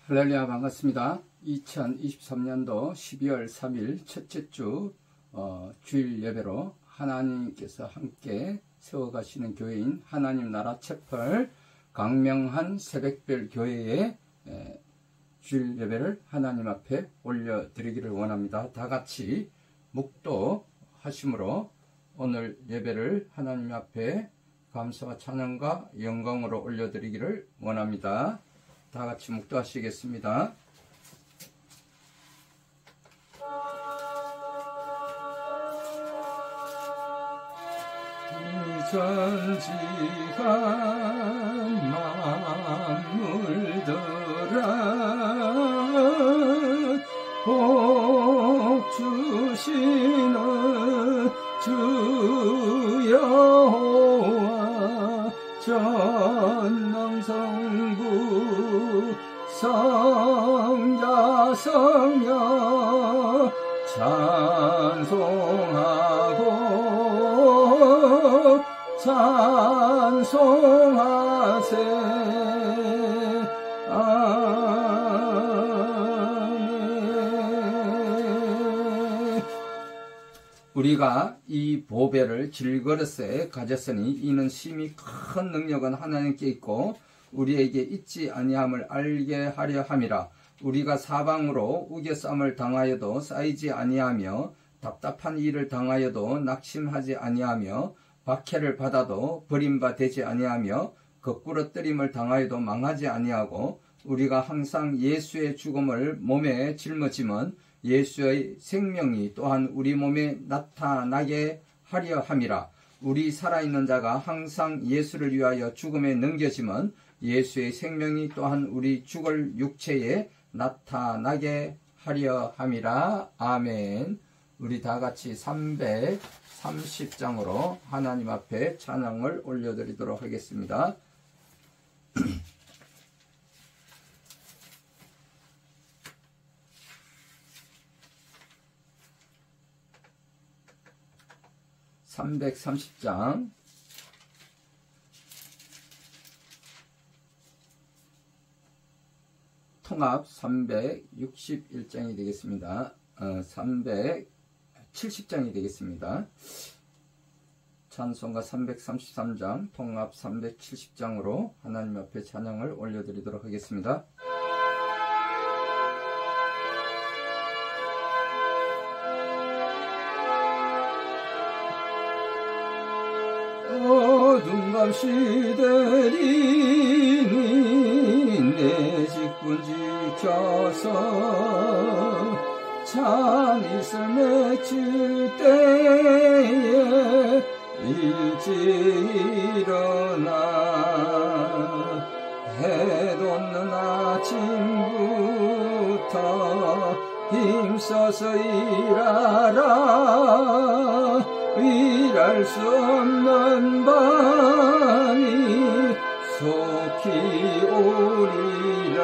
할렐루야, 반갑습니다. 2023년도 12월 3일 첫째 주 주일 예배로 하나님께서 함께 세워가시는 교회인 하나님 나라 채펄 강명한 새벽별 교회의 주일 예배를 하나님 앞에 올려드리기를 원합니다. 다 같이 묵도하심으로 오늘 예배를 하나님 앞에 감사와 찬양과 영광으로 올려드리기를 원합니다. 다 같이 묵도하시겠습니다. 전지간 만물들아 복 주시는 주 여호와 전능성부 성자 성령 찬송하고 찬송하세. 아멘. 우리가 이 보배를 질그릇에 가졌으니 이는 심히 큰 능력은 하나님께 있고 우리에게 있지 아니함을 알게 하려 함이라. 우리가 사방으로 우겨쌈을 당하여도 쌓이지 아니하며 답답한 일을 당하여도 낙심하지 아니하며 박해를 받아도 버림바 되지 아니하며 거꾸로 뜨림을 당하여도 망하지 아니하고 우리가 항상 예수의 죽음을 몸에 짊어지면 예수의 생명이 또한 우리 몸에 나타나게 하려 함이라. 우리 살아있는 자가 항상 예수를 위하여 죽음에 넘겨지면 예수의 생명이 또한 우리 죽을 육체에 나타나게 하려 함이라. 아멘. 우리 다 같이 330장으로 하나님 앞에 찬양을 올려드리도록 하겠습니다. 330장 통합 361장이 되겠습니다. 370장이 되겠습니다. 찬송가 333장 통합 370장으로 하나님 앞에 찬양을 올려드리도록 하겠습니다. 어둠 밤 시대리니 내 직분 지켜서 찬이슬 맺힐 때에 일찍 일어나 해 돋는 아침부터 힘써서 일하라. 일할 수 없는 밤이 속히 오리라.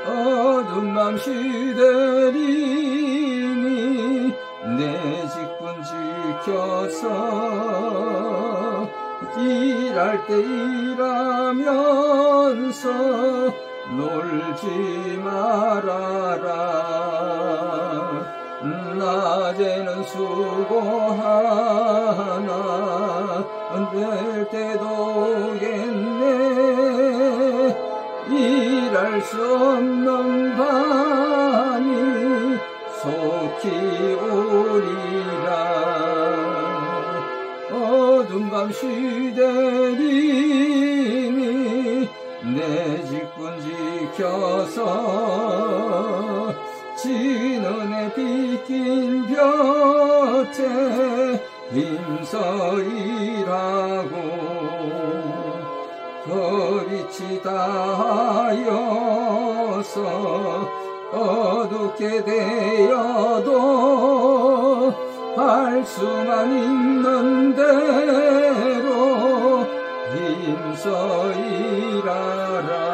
어둠 밤 시대리니 내 직분 지켜서 일할 때 일하면서 놀지 말아라. 낮에는 수고하나 될 때도겠네. 일할 수 없는 밤이 속히 오리라. 어둠 밤 시대리니 내 직분 지켜서 지는에 빗긴 볕에 힘써 일하고 그 빛이 다하여서 어둡게 되어도 할 수만 있는 대로 힘써 일하라.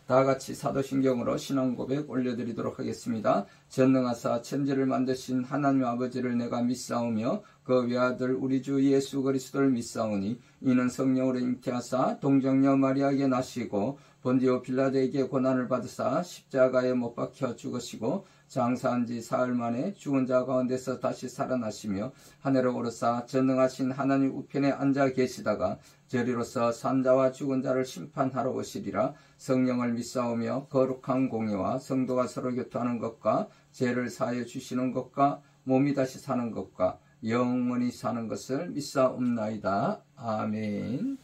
다 다 같이 사도신경으로 신앙고백 올려드리도록 하겠습니다. 전능하사 천지를 만드신 하나님 아버지를 내가 믿사오며 그 외아들 우리 주 예수 그리스도를 믿사오니 이는 성령으로 잉태하사 동정녀 마리아에게 나시고 본디오 빌라도에게 고난을 받으사 십자가에 못 박혀 죽으시고 장사한 지 사흘 만에 죽은 자 가운데서 다시 살아나시며 하늘에 오르사 전능하신 하나님 우편에 앉아 계시다가 저리로서 산자와 죽은 자를 심판하러 오시리라. 성령을 믿사오며 거룩한 공예와 성도가 서로 교통하는 것과 죄를 사하여 주시는 것과 몸이 다시 사는 것과 영원히 사는 것을 믿사옵나이다. 아멘.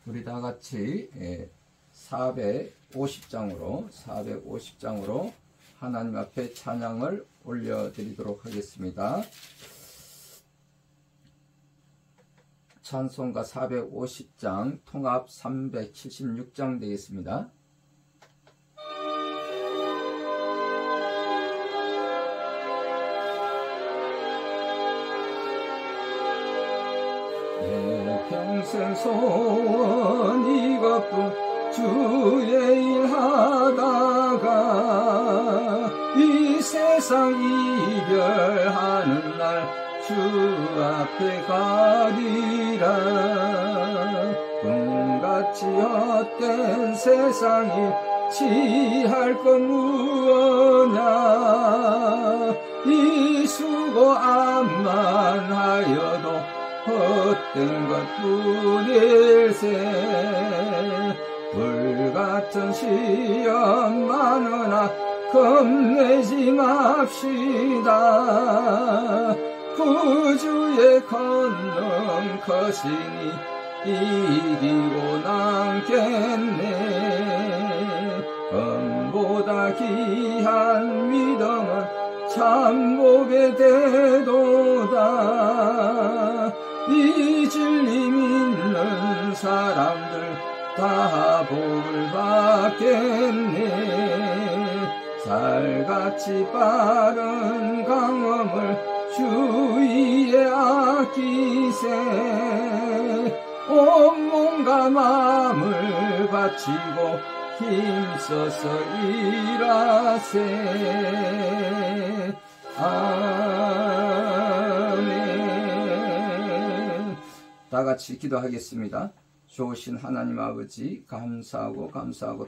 우리 다 같이 450장으로 하나님 앞에 찬양을 올려드리도록 하겠습니다. 찬송가 450장, 통합 376장 되겠습니다. 내 평생 소원 이것뿐 주의 일하다가 이 세상 이별하는 날 주 앞에 가리라. 꿈같이 헛된 세상이 취할 것 무엇냐. 이 수고 암만 하여도 헛된 것뿐일세. 불같은 시험 많으나 겁내지 맙시다. 구주의 권능 커시니 이기고 남겠네. 금보다 귀한 믿음은 참복의 대도다. 이 진리 믿는 사람들 다 복을 받겠네. 살같이 빠른 강험을 주위에 아끼세. 온몸과 마음을 바치고 힘써서 일하세. 아멘. 다 같이 기도하겠습니다. 좋으신 하나님 아버지, 감사하고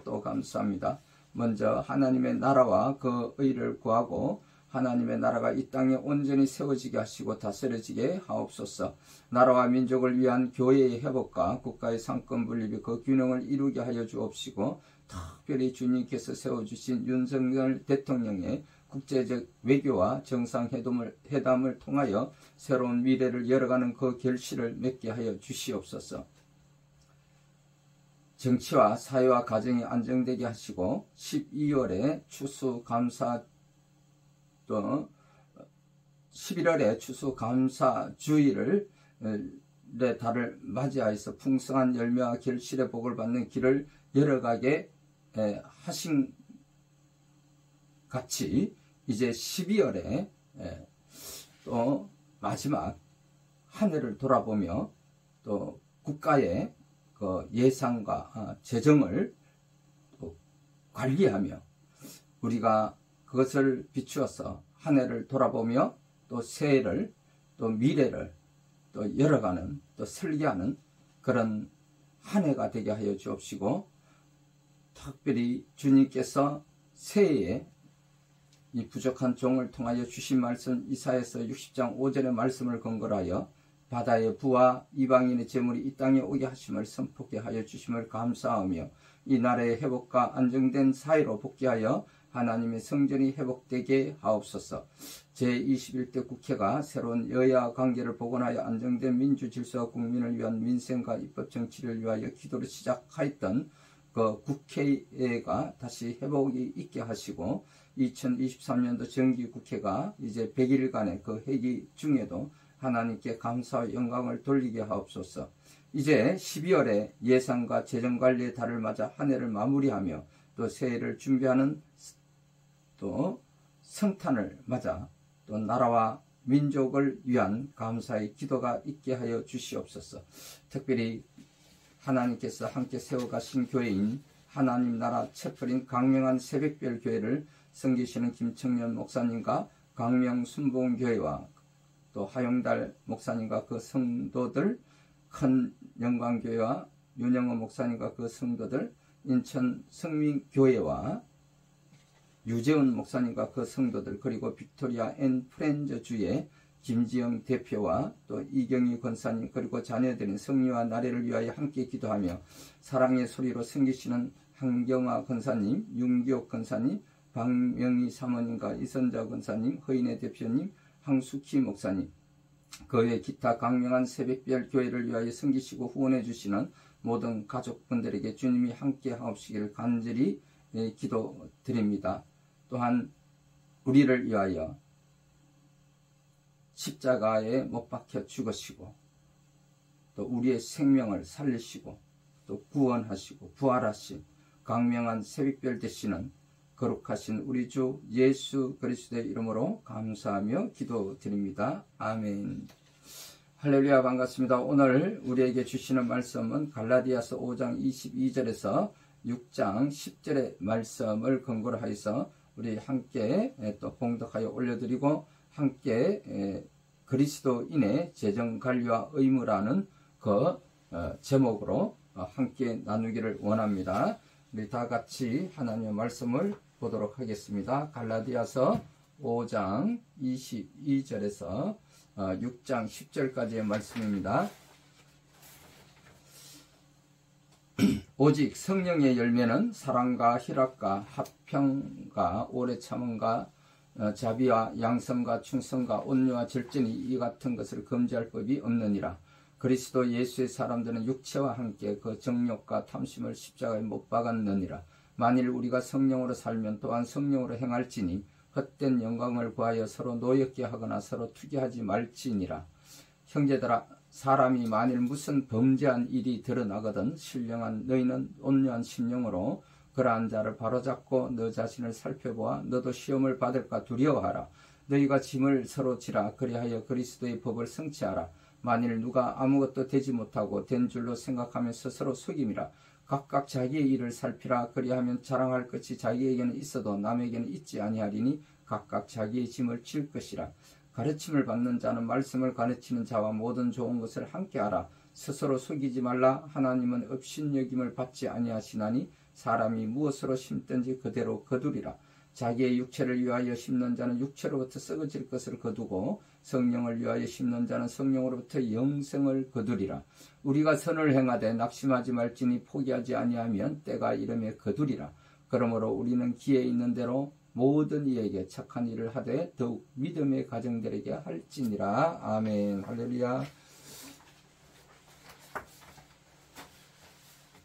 또 감사합니다. 먼저 하나님의 나라와 그 의를 구하고 하나님의 나라가 이 땅에 온전히 세워지게 하시고 다스려지게 하옵소서. 나라와 민족을 위한 교회의 회복과 국가의 상권 분립이 그 균형을 이루게 하여 주옵시고, 특별히 주님께서 세워주신 윤석열 대통령의 국제적 외교와 정상회담을 통하여 새로운 미래를 열어가는 그 결실을 맺게 하여 주시옵소서. 정치와 사회와 가정이 안정되게 하시고 12월에 추수감사 또 11월에 추수감사주의를 달을 맞이하여서 풍성한 열매와 결실의 복을 받는 길을 열어가게 하신 같이 이제 12월에 또 마지막 한 해를 돌아보며 또 국가의 그 예산과 재정을 관리하며 우리가 그것을 비추어서 한 해를 돌아보며 또 새해를 또 미래를 또 열어가는 또 설계하는 그런 한 해가 되게 하여 주옵시고, 특별히 주님께서 새해에 이 부족한 종을 통하여 주신 말씀 이사야서 60장 5절의 말씀을 근거로 하여 바다의 부와 이방인의 재물이 이 땅에 오게 하심을 선포케 하여 주심을 감사하며 이 나라의 회복과 안정된 사회로 복귀하여 하나님의 성전이 회복되게 하옵소서. 제21대 국회가 새로운 여야 관계를 복원하여 안정된 민주 질서와 국민을 위한 민생과 입법 정치를 위하여 기도를 시작하였던 그 국회가 다시 회복이 있게 하시고, 2023년도 정기국회가 이제 100일간의 그 회기 중에도 하나님께 감사와 영광을 돌리게 하옵소서. 이제 12월에 예산과 재정관리의 달을 맞아 한 해를 마무리하며 또 새해를 준비하는 또 성탄을 맞아 또 나라와 민족을 위한 감사의 기도가 있게 하여 주시옵소서. 특별히 하나님께서 함께 세워가신 교회인 하나님 나라 채플인 강명한 새벽별 교회를 섬기시는 김청년 목사님과 강명순복음교회와 또 하용달 목사님과 그 성도들, 큰 영광교회와 윤영호 목사님과 그 성도들, 인천 성민교회와 유재훈 목사님과 그 성도들, 그리고 빅토리아 앤 프렌즈 주의 김지영 대표와 또 이경희 권사님, 그리고 자녀들인 성리와 나래를 위하여 함께 기도하며 사랑의 소리로 섬기시는 한경화 권사님, 윤기옥 권사님, 박명희 사모님과 이선자 권사님, 허인혜 대표님, 황수키 목사님, 그 외 기타 강명한 새벽별 교회를 위하여 섬기시고 후원해 주시는 모든 가족분들에게 주님이 함께 하옵시기를 간절히 기도드립니다. 또한 우리를 위하여 십자가에 못 박혀 죽으시고 또 우리의 생명을 살리시고 또 구원하시고 부활하신 강명한 새벽별 되시는 거룩하신 우리 주 예수 그리스도의 이름으로 감사하며 기도드립니다. 아멘. 할렐루야, 반갑습니다. 오늘 우리에게 주시는 말씀은 갈라디아서 5장 22절에서 6장 10절의 말씀을 근거로 하여서 우리 함께 또 봉독하여 올려드리고 함께 그리스도인의 재정관리와 의무라는 그 제목으로 함께 나누기를 원합니다. 우리 다 같이 하나님의 말씀을 보도록 하겠습니다. 갈라디아서 5장 22절에서 6장 10절까지의 말씀입니다. 오직 성령의 열매는 사랑과 희락과 화평과 오래 참음과 자비와 양성과 충성과 온유와 절제니 이 같은 것을 금지할 법이 없느니라. 그리스도 예수의 사람들은 육체와 함께 그 정욕과 탐심을 십자가에 못 박았느니라. 만일 우리가 성령으로 살면 또한 성령으로 행할지니 헛된 영광을 구하여 서로 노엽게 하거나 서로 투기하지 말지니라. 형제들아, 사람이 만일 무슨 범죄한 일이 드러나거든 신령한 너희는 온유한 심령으로 그러한 자를 바로잡고 너 자신을 살펴보아 너도 시험을 받을까 두려워하라. 너희가 짐을 서로 지라. 그리하여 그리스도의 법을 성취하라. 만일 누가 아무것도 되지 못하고 된 줄로 생각하며 스스로 속임이라. 각각 자기의 일을 살피라. 그리하면 자랑할 것이 자기에게는 있어도 남에게는 있지 아니하리니 각각 자기의 짐을 질 것이라. 가르침을 받는 자는 말씀을 가르치는 자와 모든 좋은 것을 함께하라. 스스로 속이지 말라. 하나님은 업신여김을 받지 아니하시나니 사람이 무엇으로 심든지 그대로 거두리라. 자기의 육체를 위하여 심는 자는 육체로부터 썩어질 것을 거두고 성령을 위하여 심는 자는 성령으로부터 영생을 거두리라. 우리가 선을 행하되 낙심하지 말지니 포기하지 아니하면 때가 이름에 거두리라. 그러므로 우리는 기회 있는 대로 모든 이에게 착한 일을 하되 더욱 믿음의 가정들에게 할지니라. 아멘. 할렐루야.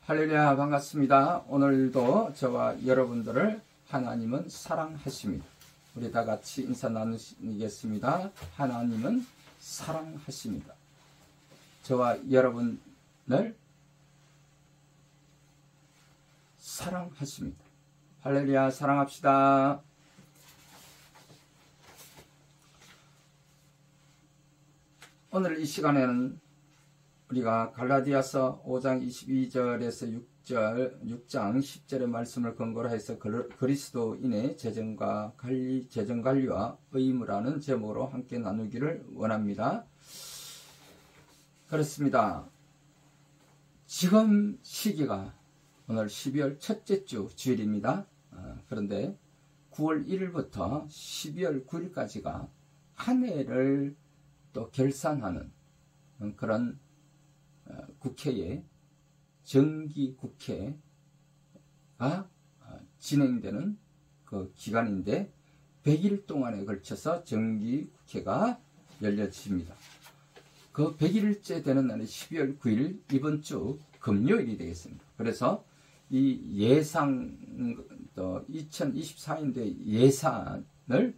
할렐루야, 반갑습니다. 오늘도 저와 여러분들을 하나님은 사랑하십니다. 우리 다 같이 인사 나누겠습니다. 하나님은 사랑하십니다. 저와 여러분을 사랑하십니다. 할렐루야, 사랑합시다. 오늘 이 시간에는 우리가 갈라디아서 5장 22절에서 6장 10절의 말씀을 근거로 해서 그리스도인의 재정관리와 의무라는 제목으로 함께 나누기를 원합니다. 그렇습니다. 지금 시기가 오늘 12월 첫째 주 주일입니다. 그런데 9월 1일부터 12월 9일까지가 한 해를 또 결산하는 그런 국회의 정기국회가 진행되는 그 기간인데 100일 동안에 걸쳐서 정기국회가 열려집니다. 그 100일째 되는 날이 12월 9일 이번 주 금요일이 되겠습니다. 그래서 이 예상 2024년도의 예산을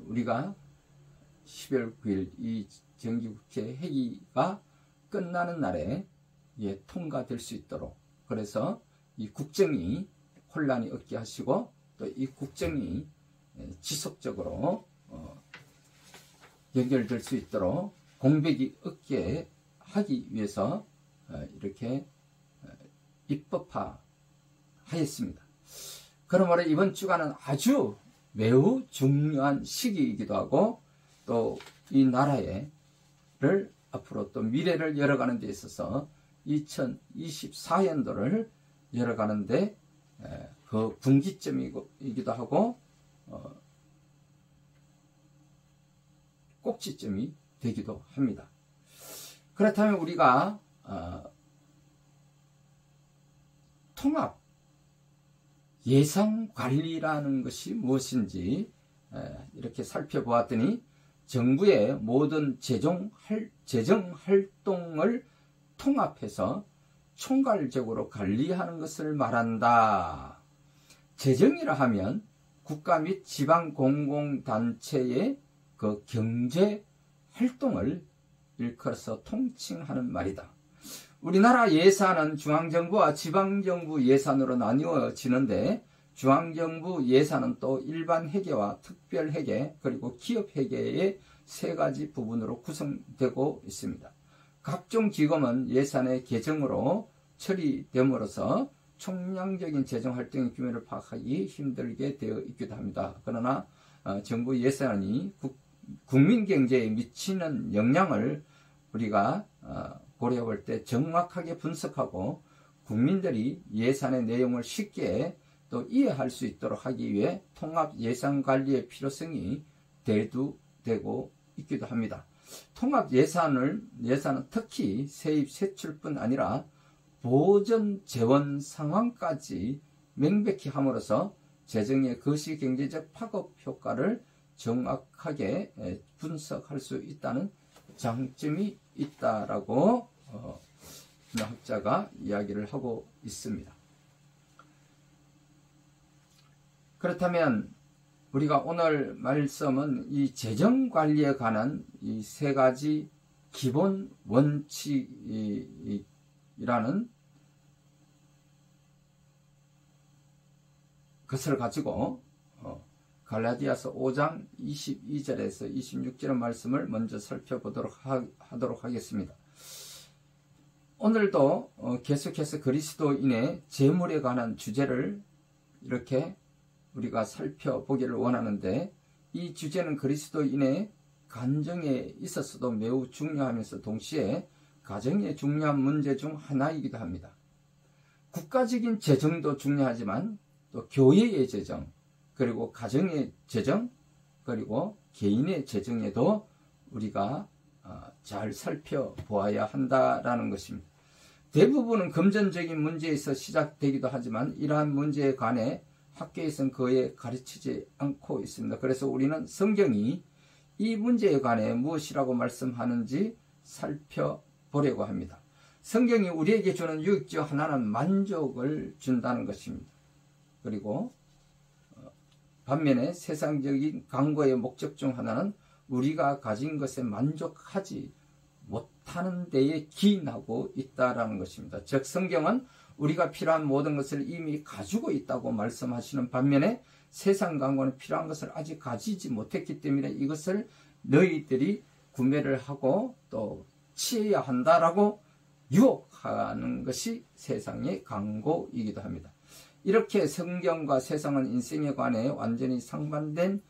우리가 12월 9일 이 정기국회 회기가 끝나는 날에 통과될 수 있도록, 그래서 이 국정이 혼란이 없게 하시고 또 이 국정이 지속적으로 연결될 수 있도록 공백이 없게 하기 위해서 이렇게 입법화 하였습니다. 그러므로 이번 주간은 아주 매우 중요한 시기이기도 하고 또 이 나라를 앞으로 또 미래를 열어가는 데 있어서 2024년도를 열어가는 데 그 분기점이기도 하고 꼭지점이 되기도 합니다. 그렇다면 우리가 통합 예산관리라는 것이 무엇인지 이렇게 살펴보았더니 정부의 모든 재정활동을 통합해서 총괄적으로 관리하는 것을 말한다. 재정이라 하면 국가 및 지방 공공단체의 그 경제활동을 일컬어서 통칭하는 말이다. 우리나라 예산은 중앙정부와 지방정부 예산으로 나뉘어지는데 중앙정부 예산은 또 일반 회계와 특별회계 그리고 기업회계의 세 가지 부분으로 구성되고 있습니다. 각종 기금은 예산의 계정으로 처리됨으로써 총량적인 재정활동의 규모를 파악하기 힘들게 되어 있기도 합니다. 그러나 정부 예산이 국민 경제에 미치는 영향을 우리가 고려해 볼 때 정확하게 분석하고 국민들이 예산의 내용을 쉽게 또 이해할 수 있도록 하기 위해 통합 예산 관리의 필요성이 대두되고 있기도 합니다. 통합 예산은 특히 세입 세출뿐 아니라 보전 재원 상황까지 명백히 함으로써 재정의 거시경제적 파급 효과를 정확하게 분석할 수 있다는 장점이 있다라고 학자가 이야기를 하고 있습니다. 그렇다면 우리가 오늘 말씀은 이 재정관리에 관한 이 세 가지 기본 원칙이라는 것을 가지고 갈라디아서 5장 22절에서 26절의 말씀을 먼저 살펴보도록 하도록 하겠습니다. 오늘도 계속해서 그리스도인의 재물에 관한 주제를 이렇게 우리가 살펴보기를 원하는데 이 주제는 그리스도인의 간정에 있어서도 매우 중요하면서 동시에 가정의 중요한 문제 중 하나이기도 합니다. 국가적인 재정도 중요하지만 또 교회의 재정, 그리고 가정의 재정, 그리고 개인의 재정에도 우리가 잘 살펴보아야 한다라는 것입니다. 대부분은 금전적인 문제에서 시작되기도 하지만 이러한 문제에 관해 학교에서는 거의 가르치지 않고 있습니다. 그래서 우리는 성경이 이 문제에 관해 무엇이라고 말씀하는지 살펴보려고 합니다. 성경이 우리에게 주는 유익 중 하나는 만족을 준다는 것입니다. 그리고 반면에 세상적인 강구의 목적 중 하나는 우리가 가진 것에 만족하지 못하는 데에 기인하고 있다는 것입니다. 즉 성경은 우리가 필요한 모든 것을 이미 가지고 있다고 말씀하시는 반면에 세상 강구는 필요한 것을 아직 가지지 못했기 때문에 이것을 너희들이 구매를 하고 또 취해야 한다라고 유혹하는 것이 세상의 강구이기도 합니다. 이렇게 성경과 세상은 인생에 관해 완전히 상반된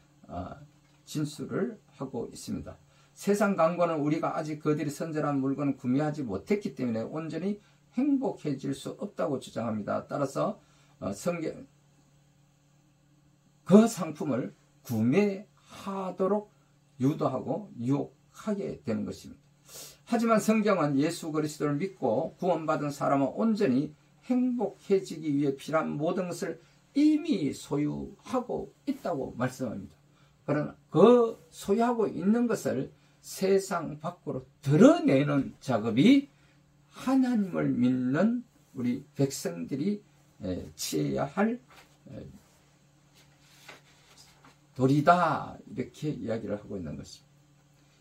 진술을 하고 있습니다. 세상 강구는 우리가 아직 그들이 선전한 물건을 구매하지 못했기 때문에 온전히 행복해질 수 없다고 주장합니다. 따라서 성경 그 상품을 구매하도록 유도하고 유혹하게 되는 것입니다. 하지만 성경은 예수 그리스도를 믿고 구원받은 사람은 온전히 행복해지기 위해 필요한 모든 것을 이미 소유하고 있다고 말씀합니다. 그러나 그 소유하고 있는 것을 세상 밖으로 드러내는 작업이 하나님을 믿는 우리 백성들이 취해야 할 도리다 이렇게 이야기를 하고 있는 것입니다.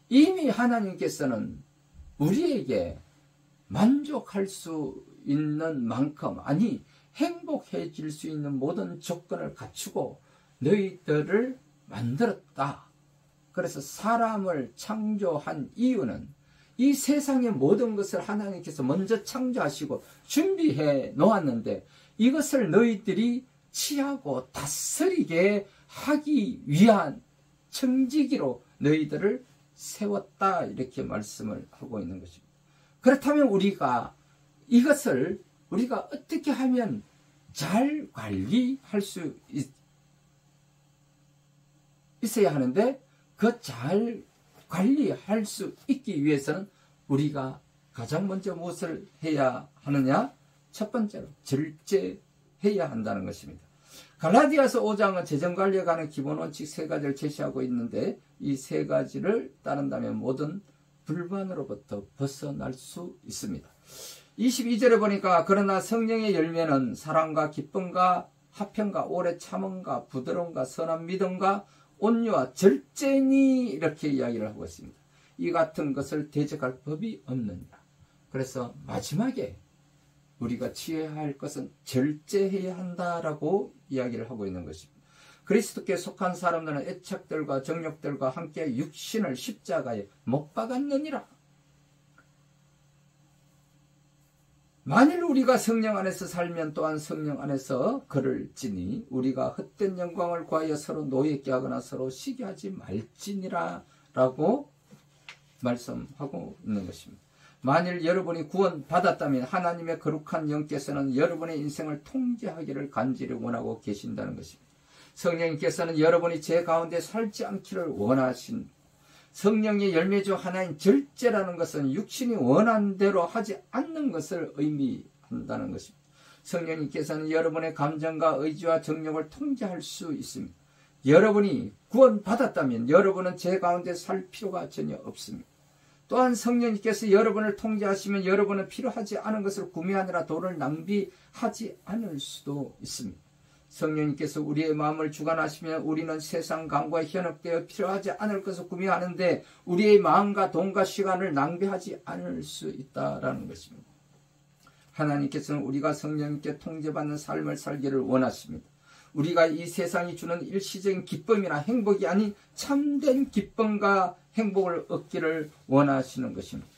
이미 하나님께서는 우리에게 만족할 수 있는 만큼 아니 행복해질 수 있는 모든 조건을 갖추고 너희들을 만들었다. 그래서 사람을 창조한 이유는 이 세상의 모든 것을 하나님께서 먼저 창조하시고 준비해 놓았는데 이것을 너희들이 취하고 다스리게 하기 위한 청지기로 너희들을 세웠다, 이렇게 말씀을 하고 있는 것입니다. 그렇다면 우리가 이것을 우리가 어떻게 하면 잘 관리할 수 있어야 하는데, 그 잘 관리할 수 있기 위해서는 우리가 가장 먼저 무엇을 해야 하느냐? 첫 번째로 절제해야 한다는 것입니다. 갈라디아서 5장은 재정관리에 관한 기본 원칙 3가지를 제시하고 있는데, 이 3가지를 따른다면 모든 불만으로부터 벗어날 수 있습니다. 22절에 보니까 그러나 성령의 열매는 사랑과 기쁨과 화평과 오래 참음과 부드러움과 선한 믿음과 온유와 절제니, 이렇게 이야기를 하고 있습니다. 이 같은 것을 대적할 법이 없느니라. 그래서 마지막에 우리가 취해야 할 것은 절제해야 한다라고 이야기를 하고 있는 것입니다. 그리스도께 속한 사람들은 애착들과 정욕들과 함께 육신을 십자가에 못 박았느니라. 만일 우리가 성령 안에서 살면 또한 성령 안에서 그를 지니 우리가 헛된 영광을 구하여 서로 노예케 하거나 서로 시기하지 말지니라 라고 말씀하고 있는 것입니다. 만일 여러분이 구원받았다면 하나님의 거룩한 영께서는 여러분의 인생을 통제하기를 간절히 원하고 계신다는 것입니다. 성령님께서는 여러분이 죄 가운데 살지 않기를 원하신, 성령의 열매 중 하나인 절제라는 것은 육신이 원하는 대로 하지 않는 것을 의미한다는 것입니다. 성령님께서는 여러분의 감정과 의지와 정욕을 통제할 수 있습니다. 여러분이 구원받았다면 여러분은 죄 가운데 살 필요가 전혀 없습니다. 또한 성령님께서 여러분을 통제하시면 여러분은 필요하지 않은 것을 구매하느라 돈을 낭비하지 않을 수도 있습니다. 성령님께서 우리의 마음을 주관하시면 우리는 세상 강과에 현혹되어 필요하지 않을 것을 구매하는데 우리의 마음과 돈과 시간을 낭비하지 않을 수 있다는 것입니다. 하나님께서는 우리가 성령님께 통제받는 삶을 살기를 원하십니다. 우리가 이 세상이 주는 일시적인 기쁨이나 행복이 아닌 참된 기쁨과 행복을 얻기를 원하시는 것입니다.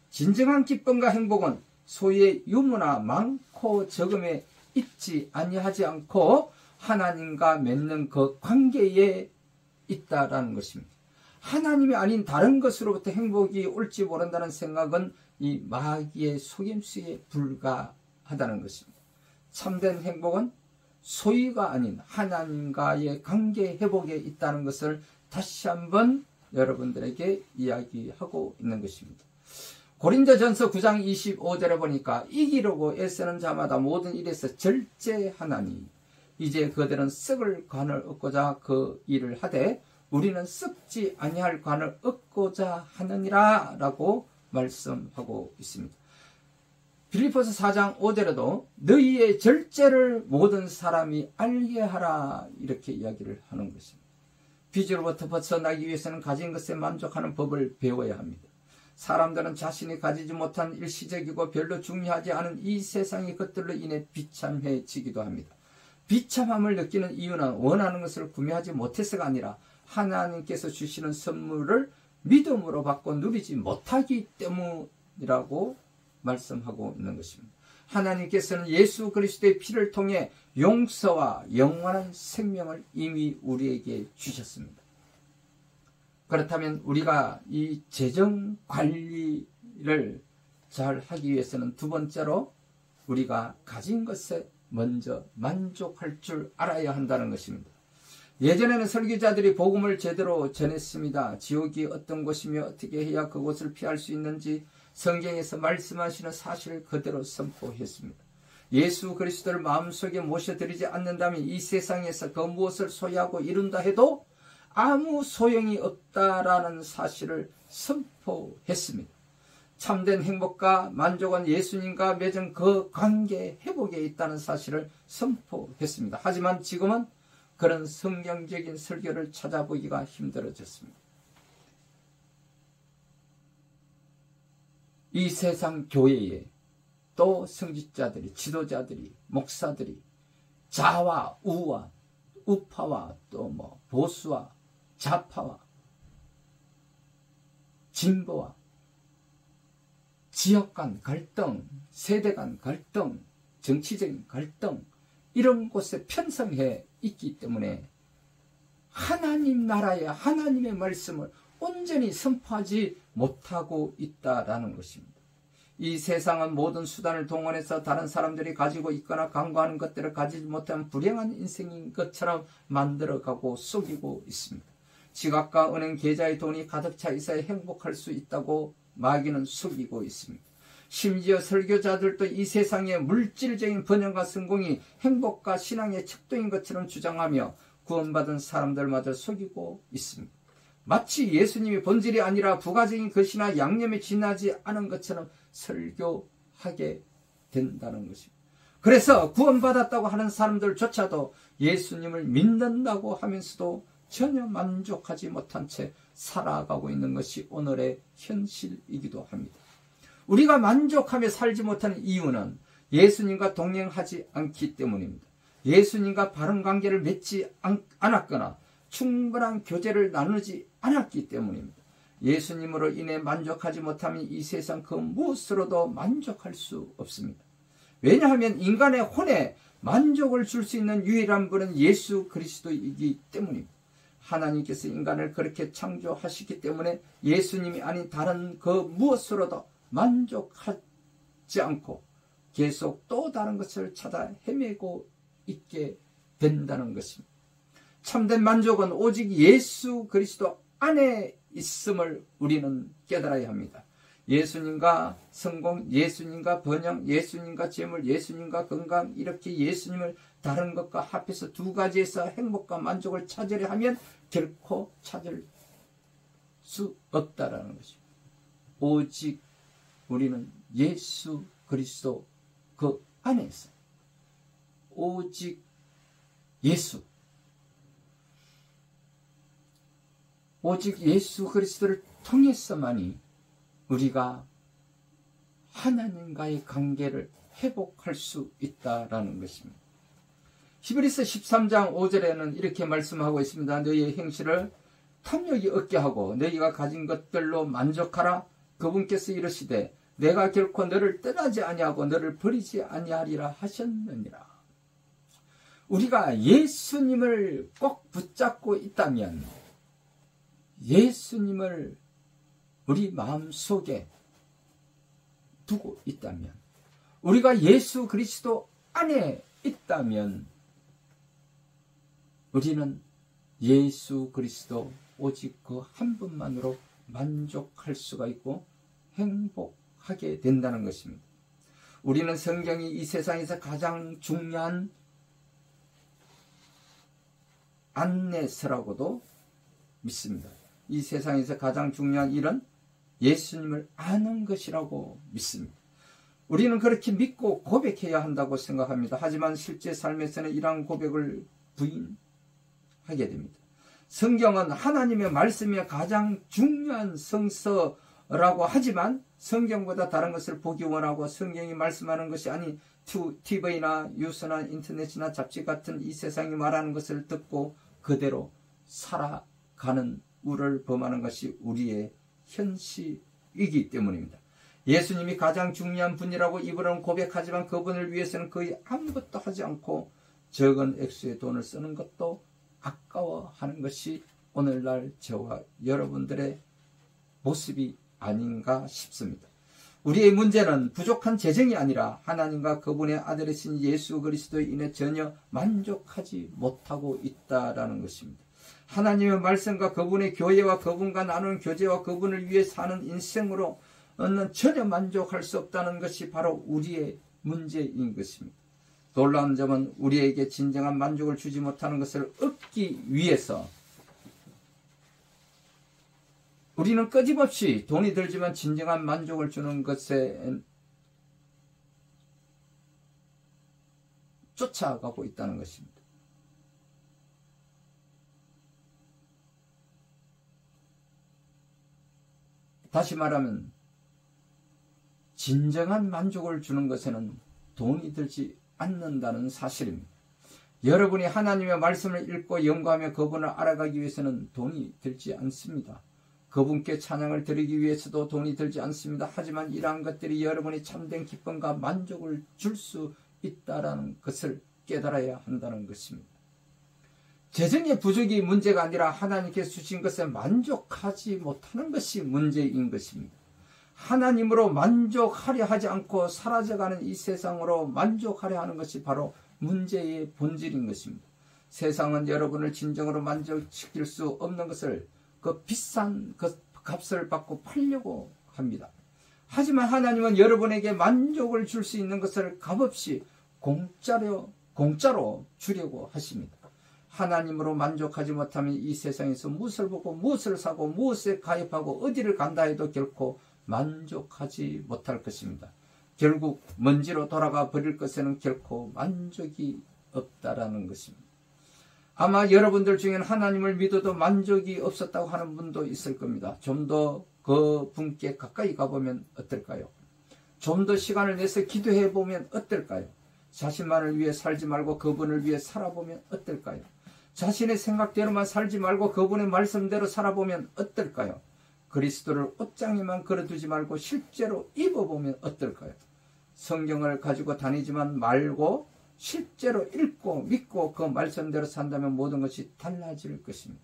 진정한 기쁨과 행복은 소유의 유무나 많고 적음에 있지 아니하지 않고 하나님과 맺는 그 관계에 있다라는 것입니다. 하나님이 아닌 다른 것으로부터 행복이 올지 모른다는 생각은 이 마귀의 속임수에 불과하다는 것입니다. 참된 행복은 소유가 아닌 하나님과의 관계 회복에 있다는 것을 다시 한번 여러분들에게 이야기하고 있는 것입니다. 고린도전서 9장 25절에 보니까 이기려고 애쓰는 자마다 모든 일에서 절제하나니 이제 그들은 썩을 관을 얻고자 그 일을 하되 우리는 썩지 아니할 관을 얻고자 하느니라 라고 말씀하고 있습니다. 빌립보서 4장 5절에도 너희의 절제를 모든 사람이 알게 하라, 이렇게 이야기를 하는 것입니다. 빚으로부터 벗어나기 위해서는 가진 것에 만족하는 법을 배워야 합니다. 사람들은 자신이 가지지 못한 일시적이고 별로 중요하지 않은 이 세상의 것들로 인해 비참해지기도 합니다. 비참함을 느끼는 이유는 원하는 것을 구매하지 못해서가 아니라 하나님께서 주시는 선물을 믿음으로 받고 누리지 못하기 때문이라고 말씀하고 있는 것입니다. 하나님께서는 예수 그리스도의 피를 통해 용서와 영원한 생명을 이미 우리에게 주셨습니다. 그렇다면 우리가 이 재정 관리를 잘 하기 위해서는 두 번째로 우리가 가진 것에 먼저 만족할 줄 알아야 한다는 것입니다. 예전에는 설교자들이 복음을 제대로 전했습니다. 지옥이 어떤 곳이며 어떻게 해야 그곳을 피할 수 있는지 성경에서 말씀하시는 사실을 그대로 선포했습니다. 예수 그리스도를 마음속에 모셔드리지 않는다면 이 세상에서 그 무엇을 소유하고 이룬다 해도 아무 소용이 없다라는 사실을 선포했습니다. 참된 행복과 만족은 예수님과 맺은 그 관계 회복에 있다는 사실을 선포했습니다. 하지만 지금은 그런 성경적인 설교를 찾아보기가 힘들어졌습니다. 이 세상 교회에 또 성직자들이, 지도자들이, 목사들이 좌와 우와, 우파와 또 보수와 좌파와 진보와 지역 간 갈등, 세대 간 갈등, 정치적인 갈등 이런 곳에 편성해 있기 때문에 하나님 나라의 하나님의 말씀을 온전히 선포하지 못하고 있다라는 것입니다. 이 세상은 모든 수단을 동원해서 다른 사람들이 가지고 있거나 강구하는 것들을 가지지 못한 불행한 인생인 것처럼 만들어가고 속이고 있습니다. 지갑과 은행 계좌에 돈이 가득 차 있어야 행복할 수 있다고 마귀는 속이고 있습니다. 심지어 설교자들도 이 세상의 물질적인 번영과 성공이 행복과 신앙의 척도인 것처럼 주장하며 구원받은 사람들마저 속이고 있습니다. 마치 예수님이 본질이 아니라 부가적인 것이나 양념에 지나지 않은 것처럼 설교하게 된다는 것입니다. 그래서 구원받았다고 하는 사람들조차도 예수님을 믿는다고 하면서도 전혀 만족하지 못한 채 살아가고 있는 것이 오늘의 현실이기도 합니다. 우리가 만족하며 살지 못하는 이유는 예수님과 동행하지 않기 때문입니다. 예수님과 바른 관계를 맺지 않았거나 충분한 교제를 나누지 않았기 때문입니다. 예수님으로 인해 만족하지 못하면 이 세상 그 무엇으로도 만족할 수 없습니다. 왜냐하면 인간의 혼에 만족을 줄 수 있는 유일한 분은 예수 그리스도이기 때문입니다. 하나님께서 인간을 그렇게 창조하시기 때문에 예수님이 아닌 다른 그 무엇으로도 만족하지 않고 계속 또 다른 것을 찾아 헤매고 있게 된다는 것입니다. 참된 만족은 오직 예수 그리스도 안에 있음을 우리는 깨달아야 합니다. 예수님과 성공, 예수님과 번영, 예수님과 재물, 예수님과 건강, 이렇게 예수님을 다른 것과 합해서 두 가지에서 행복과 만족을 찾으려 하면 결코 찾을 수 없다라는 것입니다. 오직 우리는 예수 그리스도 그 안에서 오직 예수, 오직 예수 그리스도를 통해서만이 우리가 하나님과의 관계를 회복할 수 있다라는 것입니다. 히브리서 13장 5절에는 이렇게 말씀하고 있습니다. 너희의 행실을 탐욕이 없게 하고 너희가 가진 것들로 만족하라. 그분께서 이르시되 내가 결코 너를 떠나지 아니하고 너를 버리지 아니하리라 하셨느니라. 우리가 예수님을 꼭 붙잡고 있다면, 예수님을 우리 마음속에 두고 있다면, 우리가 예수 그리스도 안에 있다면 우리는 예수 그리스도 오직 그 한 분만으로 만족할 수가 있고 행복하게 된다는 것입니다. 우리는 성경이 이 세상에서 가장 중요한 안내서라고도 믿습니다. 이 세상에서 가장 중요한 일은 예수님을 아는 것이라고 믿습니다. 우리는 그렇게 믿고 고백해야 한다고 생각합니다. 하지만 실제 삶에서는 이러한 고백을 부인하게 됩니다. 성경은 하나님의 말씀이 가장 중요한 성서라고 하지만 성경보다 다른 것을 보기 원하고 성경이 말씀하는 것이 아닌 TV나 뉴스나 인터넷이나 잡지 같은 이 세상이 말하는 것을 듣고 그대로 살아가는 우를 범하는 것이 우리의 현실이기 때문입니다. 예수님이 가장 중요한 분이라고 입으로는 고백하지만 그분을 위해서는 거의 아무것도 하지 않고 적은 액수의 돈을 쓰는 것도 아까워하는 것이 오늘날 저와 여러분들의 모습이 아닌가 싶습니다. 우리의 문제는 부족한 재정이 아니라 하나님과 그분의 아들이신 예수 그리스도에 인해 전혀 만족하지 못하고 있다라는 것입니다. 하나님의 말씀과 그분의 교회와 그분과 나누는 교제와 그분을 위해 사는 인생으로는 전혀 만족할 수 없다는 것이 바로 우리의 문제인 것입니다. 놀라운 점은 우리에게 진정한 만족을 주지 못하는 것을 얻기 위해서 우리는 끊임없이 돈이 들지만 진정한 만족을 주는 것에 쫓아가고 있다는 것입니다. 다시 말하면 진정한 만족을 주는 것에는 돈이 들지 않는다는 사실입니다. 여러분이 하나님의 말씀을 읽고 연구하며 그분을 알아가기 위해서는 돈이 들지 않습니다. 그분께 찬양을 드리기 위해서도 돈이 들지 않습니다. 하지만 이러한 것들이 여러분이 참된 기쁨과 만족을 줄 수 있다라는 것을 깨달아야 한다는 것입니다. 재정의 부족이 문제가 아니라 하나님께서 주신 것에 만족하지 못하는 것이 문제인 것입니다. 하나님으로 만족하려 하지 않고 사라져가는 이 세상으로 만족하려 하는 것이 바로 문제의 본질인 것입니다. 세상은 여러분을 진정으로 만족시킬 수 없는 것을 그 비싼 그 값을 받고 팔려고 합니다. 하지만 하나님은 여러분에게 만족을 줄 수 있는 것을 값없이 공짜로 주려고 하십니다. 하나님으로 만족하지 못하면 이 세상에서 무엇을 보고 무엇을 사고 무엇에 가입하고 어디를 간다 해도 결코 만족하지 못할 것입니다. 결국 먼지로 돌아가 버릴 것에는 결코 만족이 없다라는 것입니다. 아마 여러분들 중에는 하나님을 믿어도 만족이 없었다고 하는 분도 있을 겁니다. 좀 더 그 분께 가까이 가보면 어떨까요? 좀 더 시간을 내서 기도해 보면 어떨까요? 자신만을 위해 살지 말고 그분을 위해 살아보면 어떨까요? 자신의 생각대로만 살지 말고 그분의 말씀대로 살아보면 어떨까요? 그리스도를 옷장에만 걸어두지 말고 실제로 입어보면 어떨까요? 성경을 가지고 다니지만 말고 실제로 읽고 믿고 그 말씀대로 산다면 모든 것이 달라질 것입니다.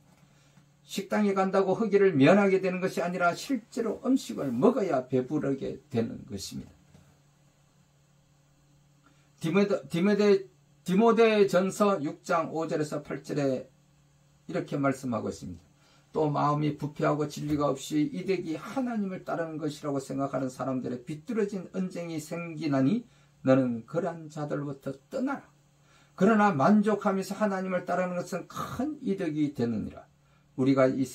식당에 간다고 허기를 면하게 되는 것이 아니라 실제로 음식을 먹어야 배부르게 되는 것입니다. 디모데전서 6장 5절에서 8절에 이렇게 말씀하고 있습니다. 또 마음이 부패하고 진리가 없이 이득이 하나님을 따르는 것이라고 생각하는 사람들의 비뚤어진 언쟁이 생기나니 너는 그러한 자들부터 떠나라. 그러나 만족하면서 하나님을 따르는 것은 큰 이득이 되느니라. 우리가 이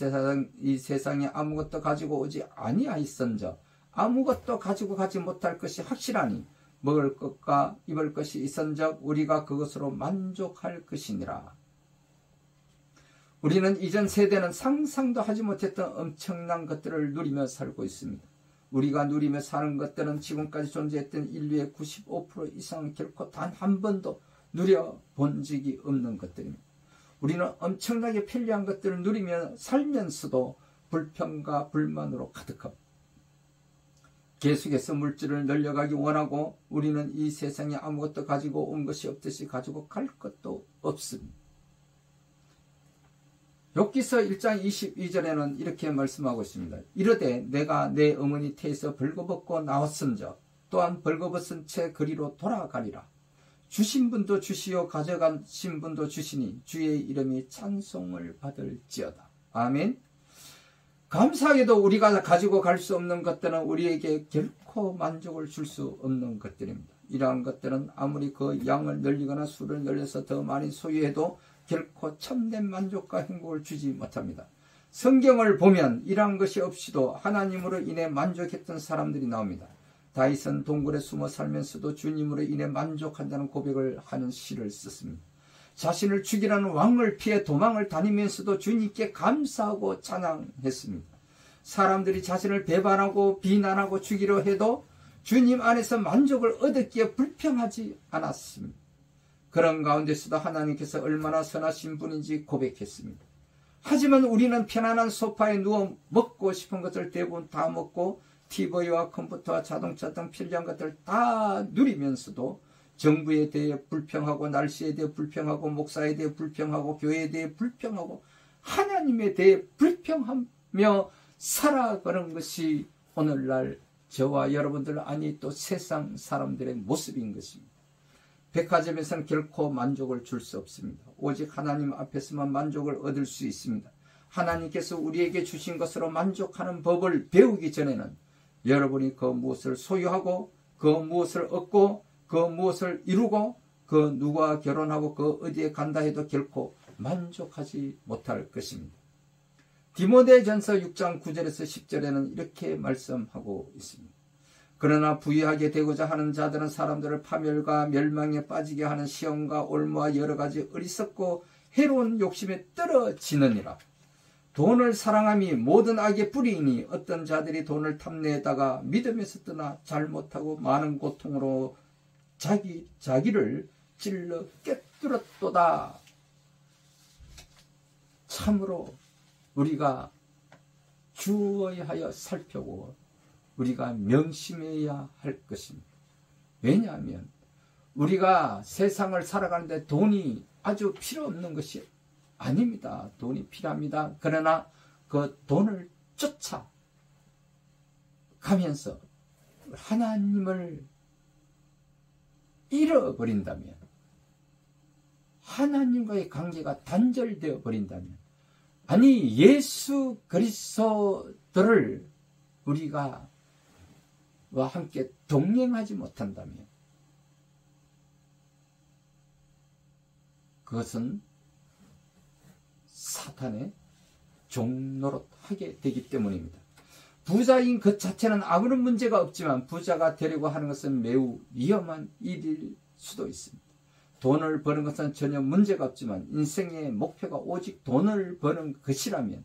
세상에 아무것도 가지고 오지 아니하였은즉 아무것도 가지고 가지 못할 것이 확실하니 먹을 것과 입을 것이 있은즉 우리가 그것으로 만족할 것이니라. 우리는 이전 세대는 상상도 하지 못했던 엄청난 것들을 누리며 살고 있습니다. 우리가 누리며 사는 것들은 지금까지 존재했던 인류의 95% 이상은 결코 단 한 번도 누려본 적이 없는 것들입니다. 우리는 엄청나게 편리한 것들을 누리며 살면서도 불평과 불만으로 가득합니다. 계속해서 물질을 늘려가기 원하고 우리는 이 세상에 아무것도 가지고 온 것이 없듯이 가지고 갈 것도 없습니다. 욥기서 1장 22절에는 이렇게 말씀하고 있습니다. 이르되 내가 내 어머니 태에서 벌거벗고 나왔은즉 또한 벌거벗은 채 그리로 돌아가리라. 주신 분도 주시오 가져가신 분도 주시니 주의 이름이 찬송을 받을지어다. 아멘. 감사하게도 우리가 가지고 갈 수 없는 것들은 우리에게 결코 만족을 줄 수 없는 것들입니다. 이러한 것들은 아무리 그 양을 늘리거나 수를 늘려서 더 많이 소유해도 결코 참된 만족과 행복을 주지 못합니다. 성경을 보면 이러한 것이 없이도 하나님으로 인해 만족했던 사람들이 나옵니다. 다윗은 동굴에 숨어 살면서도 주님으로 인해 만족한다는 고백을 하는 시를 썼습니다. 자신을 죽이라는 왕을 피해 도망을 다니면서도 주님께 감사하고 찬양했습니다. 사람들이 자신을 배반하고 비난하고 죽이려 해도 주님 안에서 만족을 얻었기에 불평하지 않았습니다. 그런 가운데서도 하나님께서 얼마나 선하신 분인지 고백했습니다. 하지만 우리는 편안한 소파에 누워 먹고 싶은 것을 대부분 다 먹고 TV와 컴퓨터와 자동차 등 편리한 것들을 다 누리면서도 정부에 대해 불평하고 날씨에 대해 불평하고 목사에 대해 불평하고 교회에 대해 불평하고 하나님에 대해 불평하며 살아가는 것이 오늘날 저와 여러분들 아니 또 세상 사람들의 모습인 것입니다. 백화점에서는 결코 만족을 줄 수 없습니다. 오직 하나님 앞에서만 만족을 얻을 수 있습니다. 하나님께서 우리에게 주신 것으로 만족하는 법을 배우기 전에는 여러분이 그 무엇을 소유하고 그 무엇을 얻고 그 무엇을 이루고 그 누구와 결혼하고 그 어디에 간다 해도 결코 만족하지 못할 것입니다. 디모데전서 6장 9절에서 10절에는 이렇게 말씀하고 있습니다. 그러나 부유하게 되고자 하는 자들은 사람들을 파멸과 멸망에 빠지게 하는 시험과 올무와 여러 가지 어리석고 해로운 욕심에 떨어지느니라. 돈을 사랑함이 모든 악의 뿌리이니 어떤 자들이 돈을 탐내다가 믿음에서 떠나 잘못하고 많은 고통으로 자기를 찔러 깨뜨렸도다. 참으로 우리가 주의하여 살펴보고 우리가 명심해야 할 것입니다. 왜냐하면 우리가 세상을 살아가는데 돈이 아주 필요 없는 것이 아닙니다. 돈이 필요합니다. 그러나 그 돈을 쫓아가면서 하나님을 잃어버린다면, 하나님과의 관계가 단절되어 버린다면, 아니 예수 그리스도를 우리가 와 함께 동행하지 못한다면 그것은 사탄의 종노릇하게 되기 때문입니다. 부자인 것 자체는 아무런 문제가 없지만 부자가 되려고 하는 것은 매우 위험한 일일 수도 있습니다. 돈을 버는 것은 전혀 문제가 없지만 인생의 목표가 오직 돈을 버는 것이라면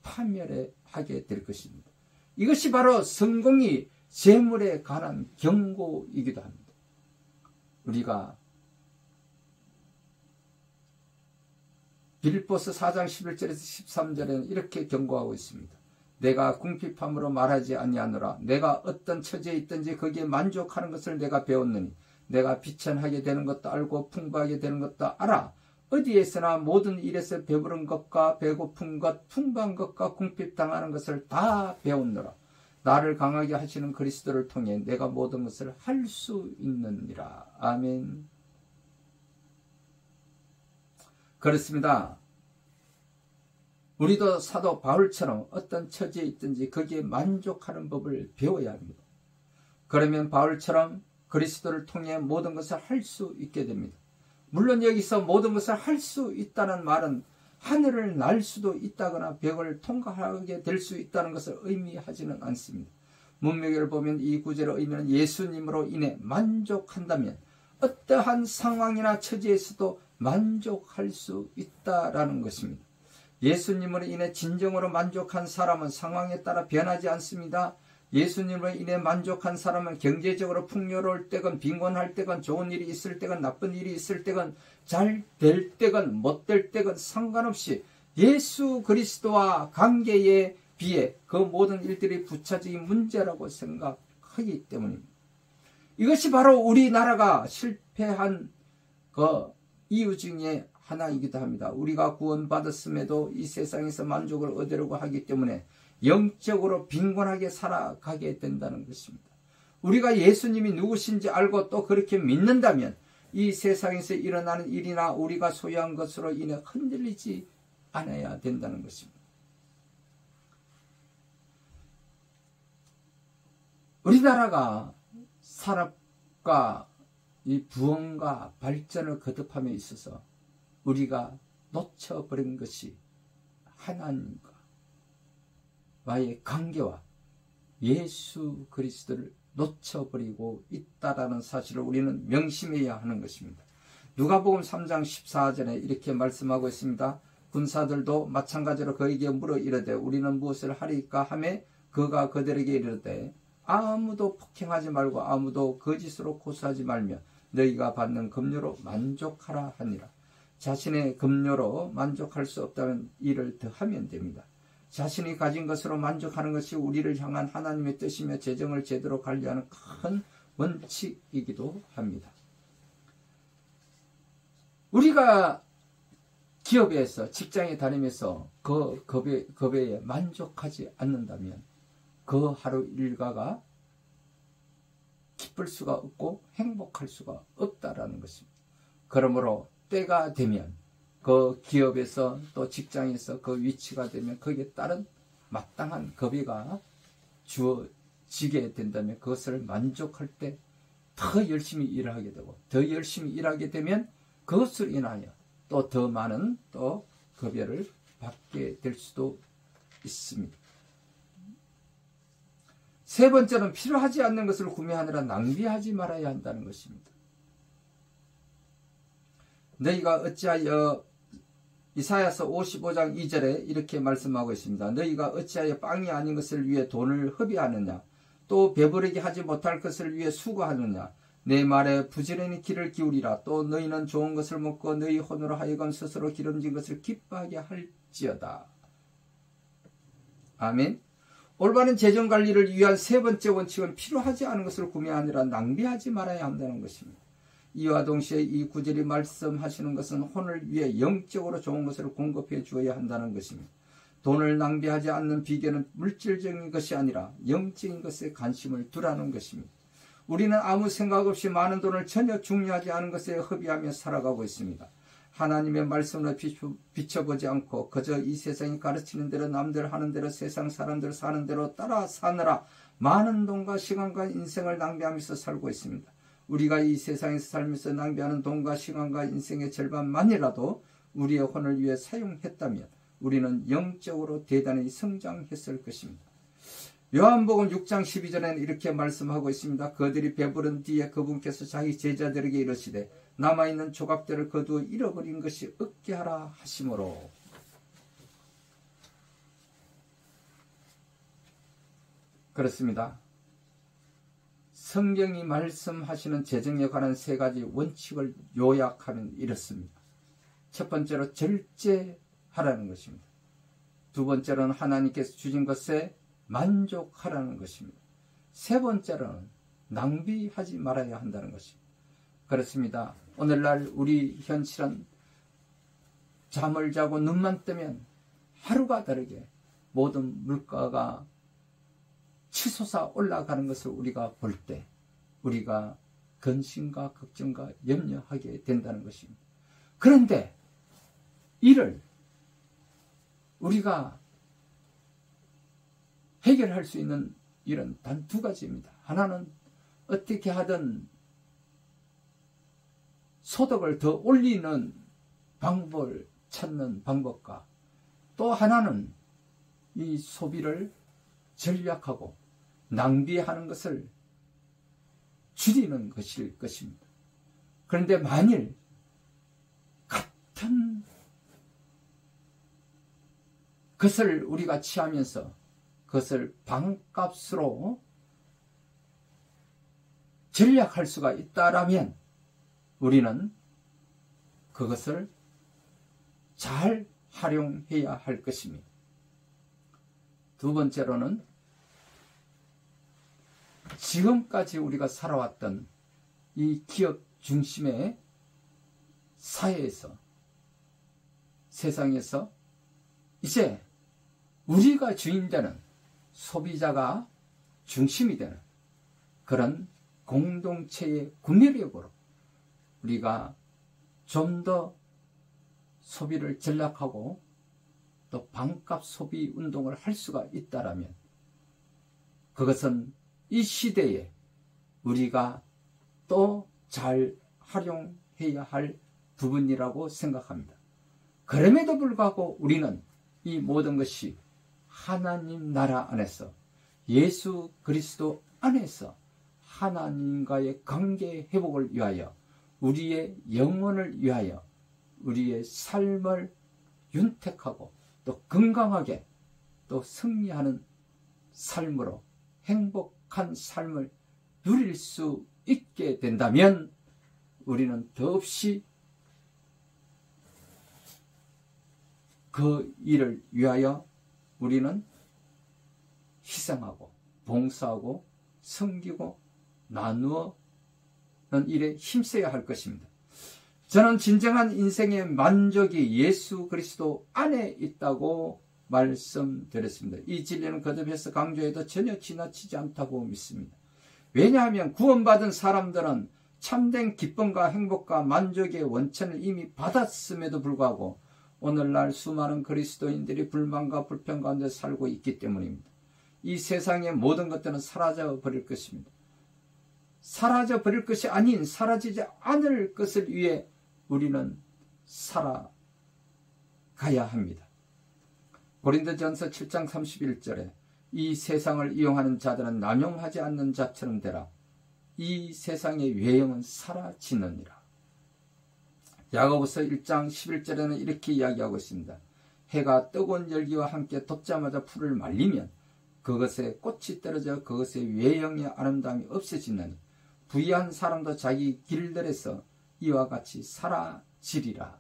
파멸에 하게 될 것입니다. 이것이 바로 성공이 재물에 관한 경고이기도 합니다. 우리가 빌립보서 4장 11절에서 13절에는 이렇게 경고하고 있습니다. 내가 궁핍함으로 말하지 아니하노라. 내가 어떤 처지에 있든지 거기에 만족하는 것을 내가 배웠느니 내가 비천하게 되는 것도 알고 풍부하게 되는 것도 알아. 어디에서나 모든 일에서 배부른 것과 배고픈 것, 풍부한 것과 궁핍당하는 것을 다 배웠노라. 나를 강하게 하시는 그리스도를 통해 내가 모든 것을 할 수 있느니라. 아멘. 그렇습니다. 우리도 사도 바울처럼 어떤 처지에 있든지 거기에 만족하는 법을 배워야 합니다. 그러면 바울처럼 그리스도를 통해 모든 것을 할 수 있게 됩니다. 물론 여기서 모든 것을 할 수 있다는 말은 하늘을 날 수도 있다거나 벽을 통과하게 될 수 있다는 것을 의미하지는 않습니다. 문맥을 보면 이 구절의 의미는 예수님으로 인해 만족한다면 어떠한 상황이나 처지에서도 만족할 수 있다라는 것입니다. 예수님으로 인해 진정으로 만족한 사람은 상황에 따라 변하지 않습니다. 예수님으로 인해 만족한 사람은 경제적으로 풍요로울 때건 빈곤할 때건 좋은 일이 있을 때건 나쁜 일이 있을 때건 잘 될 때건 못 될 때건 상관없이 예수 그리스도와 관계에 비해 그 모든 일들이 부차적인 문제라고 생각하기 때문입니다. 이것이 바로 우리나라가 실패한 그 이유 중에 하나이기도 합니다. 우리가 구원받았음에도 이 세상에서 만족을 얻으려고 하기 때문에 영적으로 빈곤하게 살아가게 된다는 것입니다. 우리가 예수님이 누구신지 알고 또 그렇게 믿는다면 이 세상에서 일어나는 일이나 우리가 소유한 것으로 인해 흔들리지 않아야 된다는 것입니다. 우리나라가 산업과 이 부흥과 발전을 거듭함에 있어서 우리가 놓쳐버린 것이 하나님과의 관계와 예수 그리스도를 놓쳐버리고 있다라는 사실을 우리는 명심해야 하는 것입니다. 누가복음 3장 14절에 이렇게 말씀하고 있습니다. 군사들도 마찬가지로 그에게 물어 이르되 우리는 무엇을 하리까 하매 그가 그들에게 이르되 아무도 폭행하지 말고 아무도 거짓으로 고소하지 말며 너희가 받는 급료로 만족하라 하니라. 자신의 급료로 만족할 수 없다면 일을 더하면 됩니다. 자신이 가진 것으로 만족하는 것이 우리를 향한 하나님의 뜻이며 재정을 제대로 관리하는 큰 원칙이기도 합니다. 우리가 기업에서 직장에 다니면서 그 급여에 만족하지 않는다면 그 하루 일과가 기쁠 수가 없고 행복할 수가 없다라는 것입니다. 그러므로 때가 되면 그 기업에서 또 직장에서 그 위치가 되면 거기에 따른 마땅한 급여가 주어지게 된다면 그것을 만족할 때 더 열심히 일하게 되고 더 열심히 일하게 되면 그것으로 인하여 또 더 많은 또 급여를 받게 될 수도 있습니다. 세 번째는 필요하지 않는 것을 구매하느라 낭비하지 말아야 한다는 것입니다. 너희가 어찌하여 이사야서 55장 2절에 이렇게 말씀하고 있습니다. 너희가 어찌하여 빵이 아닌 것을 위해 돈을 허비하느냐 또 배부르게 하지 못할 것을 위해 수고하느냐 내 말에 부지런히 귀를 기울이라. 또 너희는 좋은 것을 먹고 너희 혼으로 하여금 스스로 기름진 것을 기뻐하게 할지어다. 아멘. 올바른 재정관리를 위한 세 번째 원칙은 필요하지 않은 것을 구매하느라 낭비하지 말아야 한다는 것입니다. 이와 동시에 이 구절이 말씀하시는 것은 혼을 위해 영적으로 좋은 것을 공급해 주어야 한다는 것입니다. 돈을 낭비하지 않는 비결은 물질적인 것이 아니라 영적인 것에 관심을 두라는 것입니다. 우리는 아무 생각 없이 많은 돈을 전혀 중요하지 않은 것에 허비하며 살아가고 있습니다. 하나님의 말씀을 비춰보지 않고 그저 이 세상이 가르치는 대로 남들 하는 대로 세상 사람들 사는 대로 따라 사느라 많은 돈과 시간과 인생을 낭비하면서 살고 있습니다. 우리가 이 세상에서 살면서 낭비하는 돈과 시간과 인생의 절반만이라도 우리의 혼을 위해 사용했다면 우리는 영적으로 대단히 성장했을 것입니다. 요한복음 6장 12절에는 이렇게 말씀하고 있습니다. 그들이 배부른 뒤에 그분께서 자기 제자들에게 이르시되 남아있는 조각들을 거두어 잃어버린 것이 없게 하라 하시므로. 그렇습니다. 성경이 말씀하시는 재정에 관한 세 가지 원칙을 요약하면 이렇습니다. 첫 번째로 절제하라는 것입니다. 두 번째로는 하나님께서 주신 것에 만족하라는 것입니다. 세 번째로는 낭비하지 말아야 한다는 것입니다. 그렇습니다. 오늘날 우리 현실은 잠을 자고 눈만 뜨면 하루가 다르게 모든 물가가 치솟아 올라가는 것을 우리가 볼 때 우리가 근심과 걱정과 염려하게 된다는 것입니다. 그런데 이를 우리가 해결할 수 있는 일은 단 두 가지입니다. 하나는 어떻게 하든 소득을 더 올리는 방법을 찾는 방법과 또 하나는 이 소비를 전략하고 낭비하는 것을 줄이는 것일 것입니다. 그런데 만일 같은 것을 우리가 취하면서 그것을 반값으로 전략할 수가 있다라면 우리는 그것을 잘 활용해야 할 것입니다. 두 번째로는 지금까지 우리가 살아왔던 이 기업 중심의 사회에서 세상에서 이제 우리가 주인되는 소비자가 중심이 되는 그런 공동체의 구매력으로 우리가 좀 더 소비를 전략하고 또 반값 소비 운동을 할 수가 있다라면 그것은 이 시대에 우리가 또 잘 활용해야 할 부분이라고 생각합니다. 그럼에도 불구하고 우리는 이 모든 것이 하나님 나라 안에서 예수 그리스도 안에서 하나님과의 관계 회복을 위하여 우리의 영혼을 위하여 우리의 삶을 윤택하고 또 건강하게 또 승리하는 삶으로 행복한 삶을 누릴 수 있게 된다면 우리는 더없이 그 일을 위하여 우리는 희생하고 봉사하고 섬기고 나누어는 일에 힘써야 할 것입니다. 저는 진정한 인생의 만족이 예수 그리스도 안에 있다고 말씀드렸습니다. 이 진리는 거듭해서 강조해도 전혀 지나치지 않다고 믿습니다. 왜냐하면 구원받은 사람들은 참된 기쁨과 행복과 만족의 원천을 이미 받았음에도 불구하고 오늘날 수많은 그리스도인들이 불만과 불평 가운데 살고 있기 때문입니다. 이 세상의 모든 것들은 사라져 버릴 것입니다. 사라져 버릴 것이 아닌 사라지지 않을 것을 위해 우리는 살아가야 합니다. 고린도전서 7장 31절에 이 세상을 이용하는 자들은 남용하지 않는 자처럼 되라. 이 세상의 외형은 사라지느니라. 야고보서 1장 11절에는 이렇게 이야기하고 있습니다. 해가 뜨거운 열기와 함께 돋자마자 풀을 말리면 그것에 꽃이 떨어져 그것의 외형의 아름다움이 없어지느니 부유한 사람도 자기 길들에서 이와 같이 사라지리라.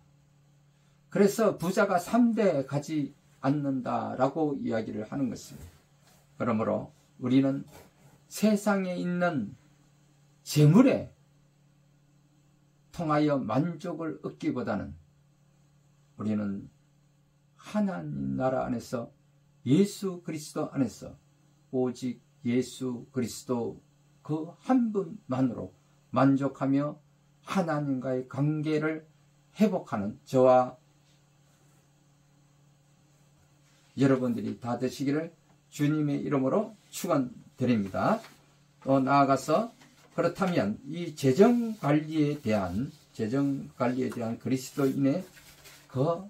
그래서 부자가 3대 가지 않는다라고 이야기를 하는 것입니다. 그러므로 우리는 세상에 있는 재물에 통하여 만족을 얻기보다는 우리는 하나님 나라 안에서 예수 그리스도 안에서 오직 예수 그리스도 그 한 분만으로 만족하며 하나님과의 관계를 회복하는 저와 여러분들이 다 되시기를 주님의 이름으로 축원드립니다. 또 나아가서 그렇다면 이 재정관리에 대한 그리스도인의 그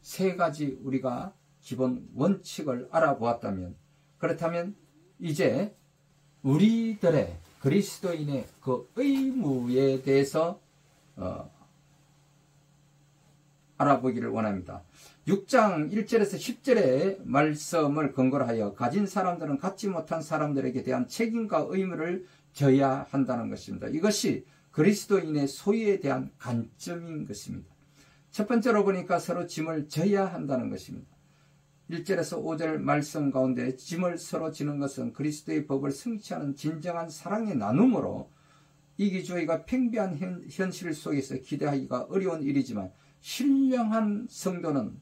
세 가지 우리가 기본 원칙을 알아보았다면, 그렇다면 이제 우리들의 그리스도인의 그 의무에 대해서 알아보기를 원합니다. 6장 1절에서 10절의 말씀을 근거로 하여 가진 사람들은 갖지 못한 사람들에게 대한 책임과 의무를 져야 한다는 것입니다. 이것이 그리스도인의 소유에 대한 관점인 것입니다. 첫 번째로 보니까 서로 짐을 져야 한다는 것입니다. 1절에서 5절 말씀 가운데 짐을 서로 지는 것은 그리스도의 법을 성취하는 진정한 사랑의 나눔으로 이기주의가 팽배한 현실 속에서 기대하기가 어려운 일이지만 신령한 성도는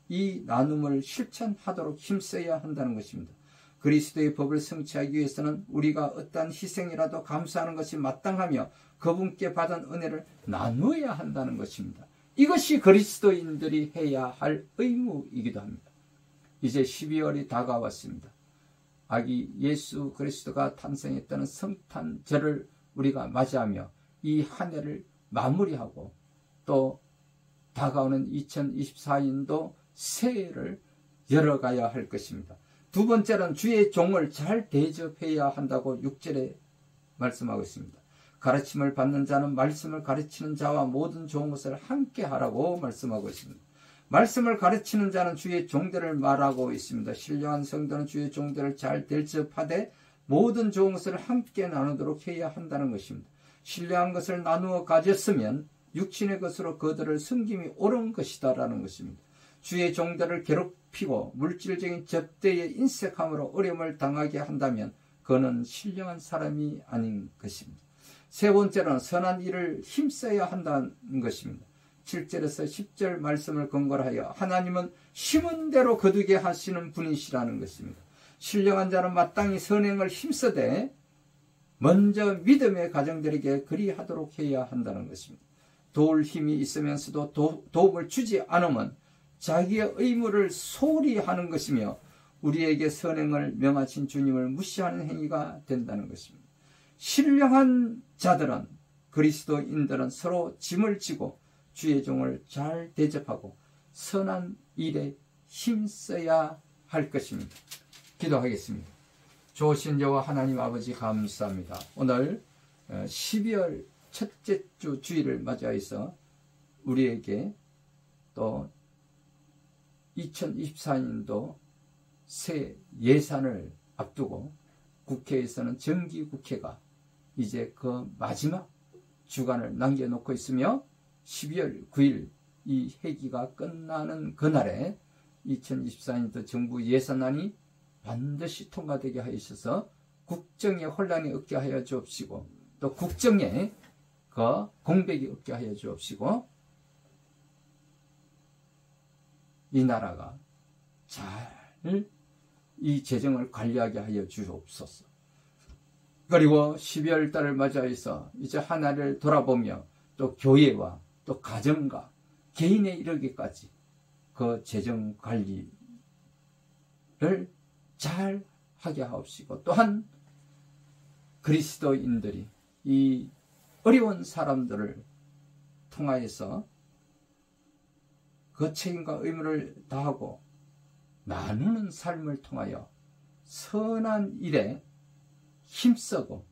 이 나눔을 실천하도록 힘써야 한다는 것입니다. 그리스도의 법을 성취하기 위해서는 우리가 어떠한 희생이라도 감수하는 것이 마땅하며 그분께 받은 은혜를 나누어야 한다는 것입니다. 이것이 그리스도인들이 해야 할 의무이기도 합니다. 이제 12월이 다가왔습니다. 아기 예수 그리스도가 탄생했다는 성탄절을 우리가 맞이하며 이 한 해를 마무리하고 또 다가오는 2024년도 새해를 열어가야 할 것입니다. 두 번째는 주의 종을 잘 대접해야 한다고 6절에 말씀하고 있습니다. 가르침을 받는 자는 말씀을 가르치는 자와 모든 좋은 것을 함께 하라고 말씀하고 있습니다. 말씀을 가르치는 자는 주의 종들을 말하고 있습니다. 신령한 성도는 주의 종들을 잘 대접하되 모든 좋은 것을 함께 나누도록 해야 한다는 것입니다. 신령한 것을 나누어 가졌으면 육신의 것으로 그들을 섬김이 옳은 것이다라는 것입니다. 주의 종들을 괴롭히고 물질적인 접대에 인색함으로 어려움을 당하게 한다면 그는 신령한 사람이 아닌 것입니다. 세 번째로는 선한 일을 힘써야 한다는 것입니다. 7절에서 10절 말씀을 근거로 하여 하나님은 심은 대로 거두게 하시는 분이시라는 것입니다. 신령한 자는 마땅히 선행을 힘써되 먼저 믿음의 가정들에게 그리하도록 해야 한다는 것입니다. 도울 힘이 있으면서도 도움을 주지 않으면 자기의 의무를 소홀히 하는 것이며 우리에게 선행을 명하신 주님을 무시하는 행위가 된다는 것입니다. 신령한 자들은 그리스도인들은 서로 짐을 지고 주의 종을 잘 대접하고 선한 일에 힘써야 할 것입니다. 기도하겠습니다. 좋으신 여호와 하나님 아버지 감사합니다. 오늘 12월 첫째 주 주일을 맞이해서 우리에게 또 2024년도 새 예산을 앞두고 국회에서는 정기국회가 이제 그 마지막 주간을 남겨놓고 있으며 12월 9일 이 회기가 끝나는 그날에 2024년도 정부 예산안이 반드시 통과되게 하셔서 국정에 혼란이 없게 하여 주옵시고 또 국정에 그 공백이 없게 하여 주옵시고 이 나라가 잘 이 재정을 관리하게 하여 주옵소서. 그리고 12월 달을 맞이해서 이제 하나를 돌아보며 또 교회와 또 가정과 개인에 이르기까지 그 재정 관리를 잘 하게 하옵시고 또한 그리스도인들이 이 어려운 사람들을 통하여서 그 책임과 의무를 다하고 나누는 삶을 통하여 선한 일에 힘쓰고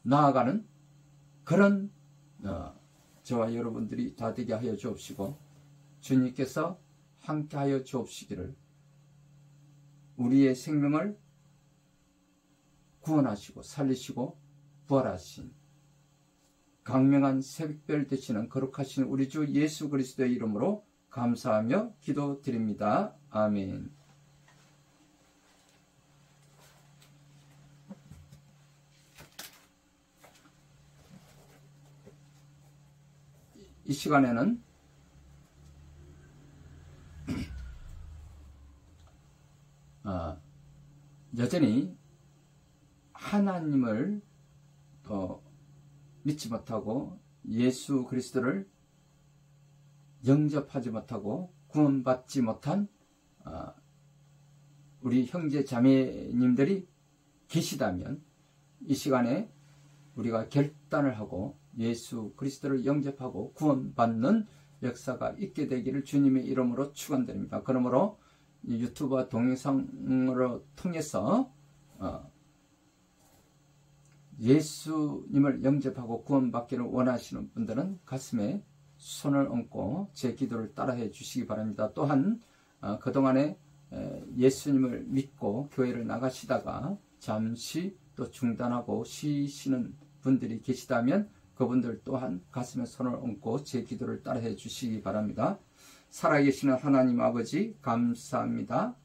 나아가는 그런 저와 여러분들이 다 되게 하여 주옵시고 주님께서 함께 하여 주옵시기를 우리의 생명을 구원하시고 살리시고 부활하신 강명한 새벽별 되시는 거룩하신 우리 주 예수 그리스도의 이름으로 감사하며 기도드립니다. 아멘. 이 시간에는 여전히 하나님을 믿지 못하고 예수 그리스도를 영접하지 못하고 구원받지 못한 우리 형제 자매님들이 계시다면 이 시간에 우리가 결단을 하고 예수 그리스도를 영접하고 구원받는 역사가 있게 되기를 주님의 이름으로 축원드립니다. 그러므로 유튜브와 동영상으로 통해서 예수님을 영접하고 구원받기를 원하시는 분들은 가슴에 손을 얹고 제 기도를 따라해 주시기 바랍니다. 또한 그동안에 예수님을 믿고 교회를 나가시다가 잠시 또 중단하고 쉬시는 분들이 계시다면 그분들 또한 가슴에 손을 얹고 제 기도를 따라해 주시기 바랍니다. 살아계시는 하나님 아버지 감사합니다.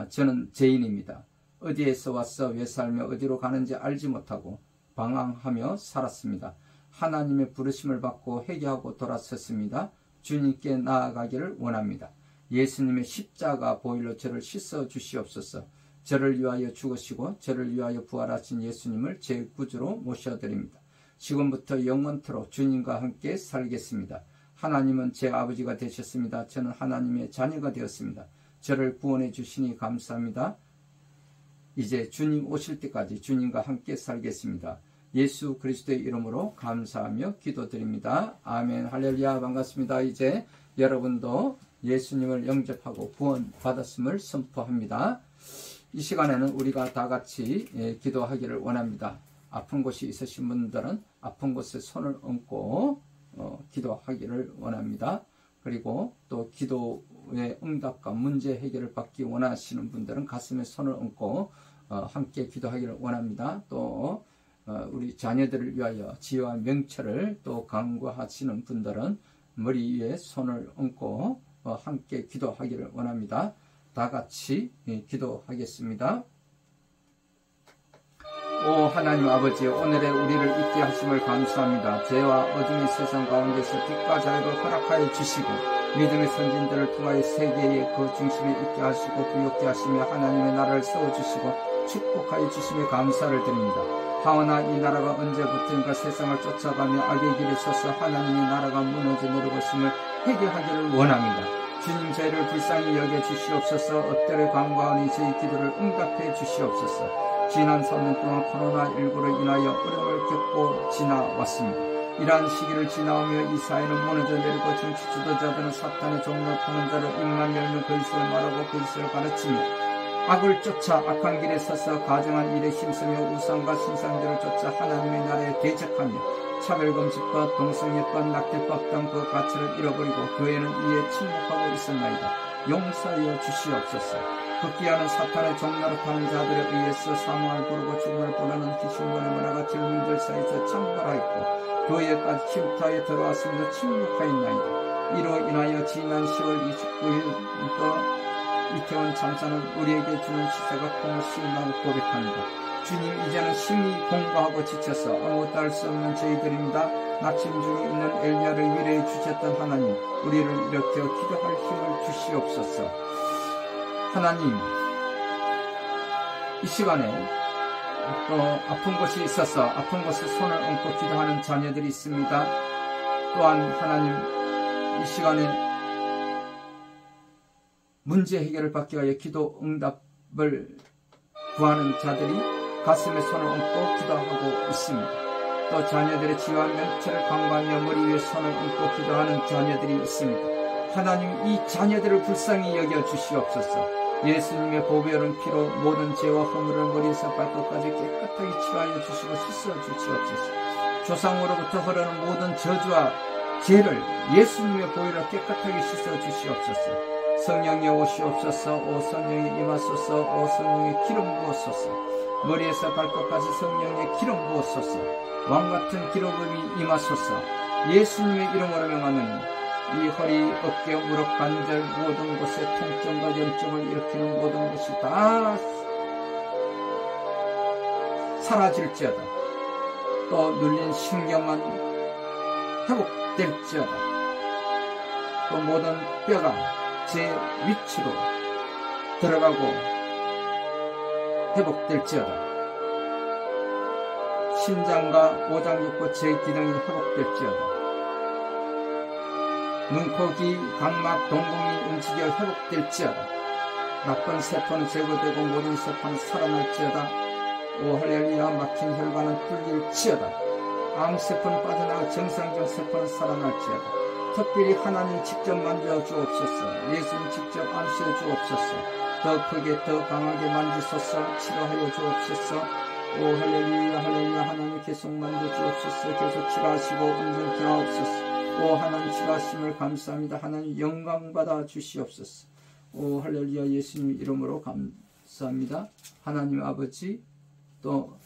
저는 죄인입니다. 어디에서 왔어 왜 살며 어디로 가는지 알지 못하고 방황하며 살았습니다. 하나님의 부르심을 받고 회개하고 돌아섰습니다. 주님께 나아가기를 원합니다. 예수님의 십자가 보혈로 저를 씻어 주시옵소서. 저를 위하여 죽으시고 저를 위하여 부활하신 예수님을 제 구주로 모셔드립니다. 지금부터 영원토록 주님과 함께 살겠습니다. 하나님은 제 아버지가 되셨습니다. 저는 하나님의 자녀가 되었습니다. 저를 구원해 주시니 감사합니다. 이제 주님 오실 때까지 주님과 함께 살겠습니다. 예수 그리스도의 이름으로 감사하며 기도드립니다. 아멘. 할렐루야. 반갑습니다. 이제 여러분도 예수님을 영접하고 구원받았음을 선포합니다. 이 시간에는 우리가 다 같이 기도하기를 원합니다. 아픈 곳이 있으신 분들은 아픈 곳에 손을 얹고 기도하기를 원합니다. 그리고 또 기도의 응답과 문제 해결을 받기 원하시는 분들은 가슴에 손을 얹고 함께 기도하기를 원합니다. 또 우리 자녀들을 위하여 지혜와 명철을 또 강구하시는 분들은 머리 위에 손을 얹고 함께 기도하기를 원합니다. 다 같이 기도하겠습니다. 오 하나님 아버지, 오늘의 우리를 있게 하심을 감사합니다. 죄와 어둠의 세상 가운데서 빛과 자유를 허락하여 주시고 믿음의 선진들을 통하여 세계의 그 중심에 있게 하시고 부욕게 하시며 하나님의 나라를 세워주시고 축복하여 주심에 감사를 드립니다. 하오나 이 나라가 언제부터인가 세상을 쫓아가며 악의 길에 서서 하나님의 나라가 무너져 내려고 있음을 회개하기를 원합니다. 주님 저희를 불쌍히 여겨 주시옵소서. 엎드려 간구하니 저희 기도를 응답해 주시옵소서. 지난 3년 동안 코로나19로 인하여 어려움을 겪고 지나왔습니다. 이러한 시기를 지나오며 이 사회는 무너져 내리고 정치 지도자들은 사탄의 종로 터는 자로 입만 열면 거짓을 말하고 거짓을 가르치며 악을 쫓아 악한 길에 서서 가정한 일에 힘쓰며 우상과 신상들을 쫓아 하나님의 나라에 대적하며 차별금지법, 동성애법, 낙태법 등 그 가치를 잃어버리고 교회는 이에 침묵하고 있었나이다. 용서하여 주시옵소서. 극기하는 사탄의 종노릇하는 자들에 의해서 사망을 부르고 죽음을 부르는 귀신들의 문화가 젊은이들 사이에서 창궐하였고 교회까지 침투하여 들어왔으면서 침묵하였나이다. 이로 인하여 지난 10월 29일부터 이태원 참사는 우리에게 주는 시사가 큰 실망을 고백합니다. 주님, 이제는 심히 공부하고 지쳐서 아무것도 할 수 없는 저희들입니다. 낙심 중에 있는 엘리야를 위로해 주셨던 하나님, 우리를 일으켜 기도할 힘을 주시옵소서. 하나님, 이 시간에 또 아픈 곳이 있어서 아픈 곳에 손을 얹고 기도하는 자녀들이 있습니다. 또한 하나님, 이 시간에 문제 해결을 받기 위하여 기도 응답을 구하는 자들이 가슴에 손을 얹고 기도하고 있습니다. 또 자녀들의 지혜와 명철을 강구하며 머리 위에 손을 얹고 기도하는 자녀들이 있습니다. 하나님, 이 자녀들을 불쌍히 여겨 주시옵소서. 예수님의 보배로운 피로 모든 죄와 허물을 머리에서 발끝까지 깨끗하게 치유하여 주시고 씻어 주시옵소서. 조상으로부터 흐르는 모든 저주와 죄를 예수님의 보혈로 깨끗하게 씻어 주시옵소서. 성령이 오시옵소서. 오 성령이 임하소서. 오 성령의 기름 부으소서. 머리에서 발끝까지 성령의 기름 부으소서. 왕같은 기름이 임하소서. 예수님의 이름으로 명하노니 이 허리, 어깨, 무릎, 관절 모든 곳에 통증과 염증을 일으키는 모든 것이 다 사라질지어다. 또 눌린 신경만 회복될지어다. 또 모든 뼈가 제 위치로 들어가고 회복될지어다. 신장과 오장육부 제 기능이 회복될지어다. 눈, 코, 귀, 각막, 동공이 움직여 회복될지어다. 나쁜 세포는 제거되고 모든 세포는 살아날지어다. 오 할렐루야. 막힌 혈관은 뚫릴지어다. 암세포는 빠져나가 정상적 세포는 살아날지어다. 특별히 하나님 직접 만져 주옵소서. 예수님 직접 안수해 주옵소서. 더 크게 더 강하게 만지소서. 치료하여 주옵소서. 오 할렐루야 할렐루야. 하나님 계속 만져 주옵소서. 계속 치료하시고 온전케 하옵소서. 오 하나님 치료하심을 감사합니다. 하나님 영광 받아 주시옵소서. 오 할렐루야. 예수님 이름으로 감사합니다. 하나님 아버지 또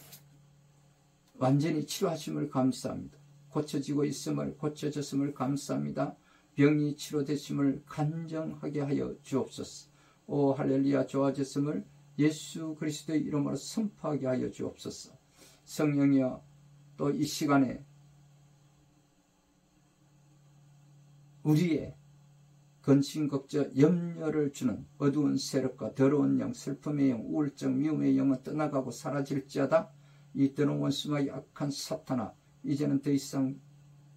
완전히 치료하심을 감사합니다. 고쳐지고 있음을 고쳐졌음을 감사합니다. 병이 치료되심을 간정하게 하여 주옵소서. 오 할렐루야. 좋아졌음을 예수 그리스도의 이름으로 선포하게 하여 주옵소서. 성령이여 또 이 시간에 우리의 근심, 걱정, 염려를 주는 어두운 세력과 더러운 영, 슬픔의 영, 우울증, 미움의 영은 떠나가고 사라질지어다. 이 더러운 원수마의 악한 사탄아, 이제는 더 이상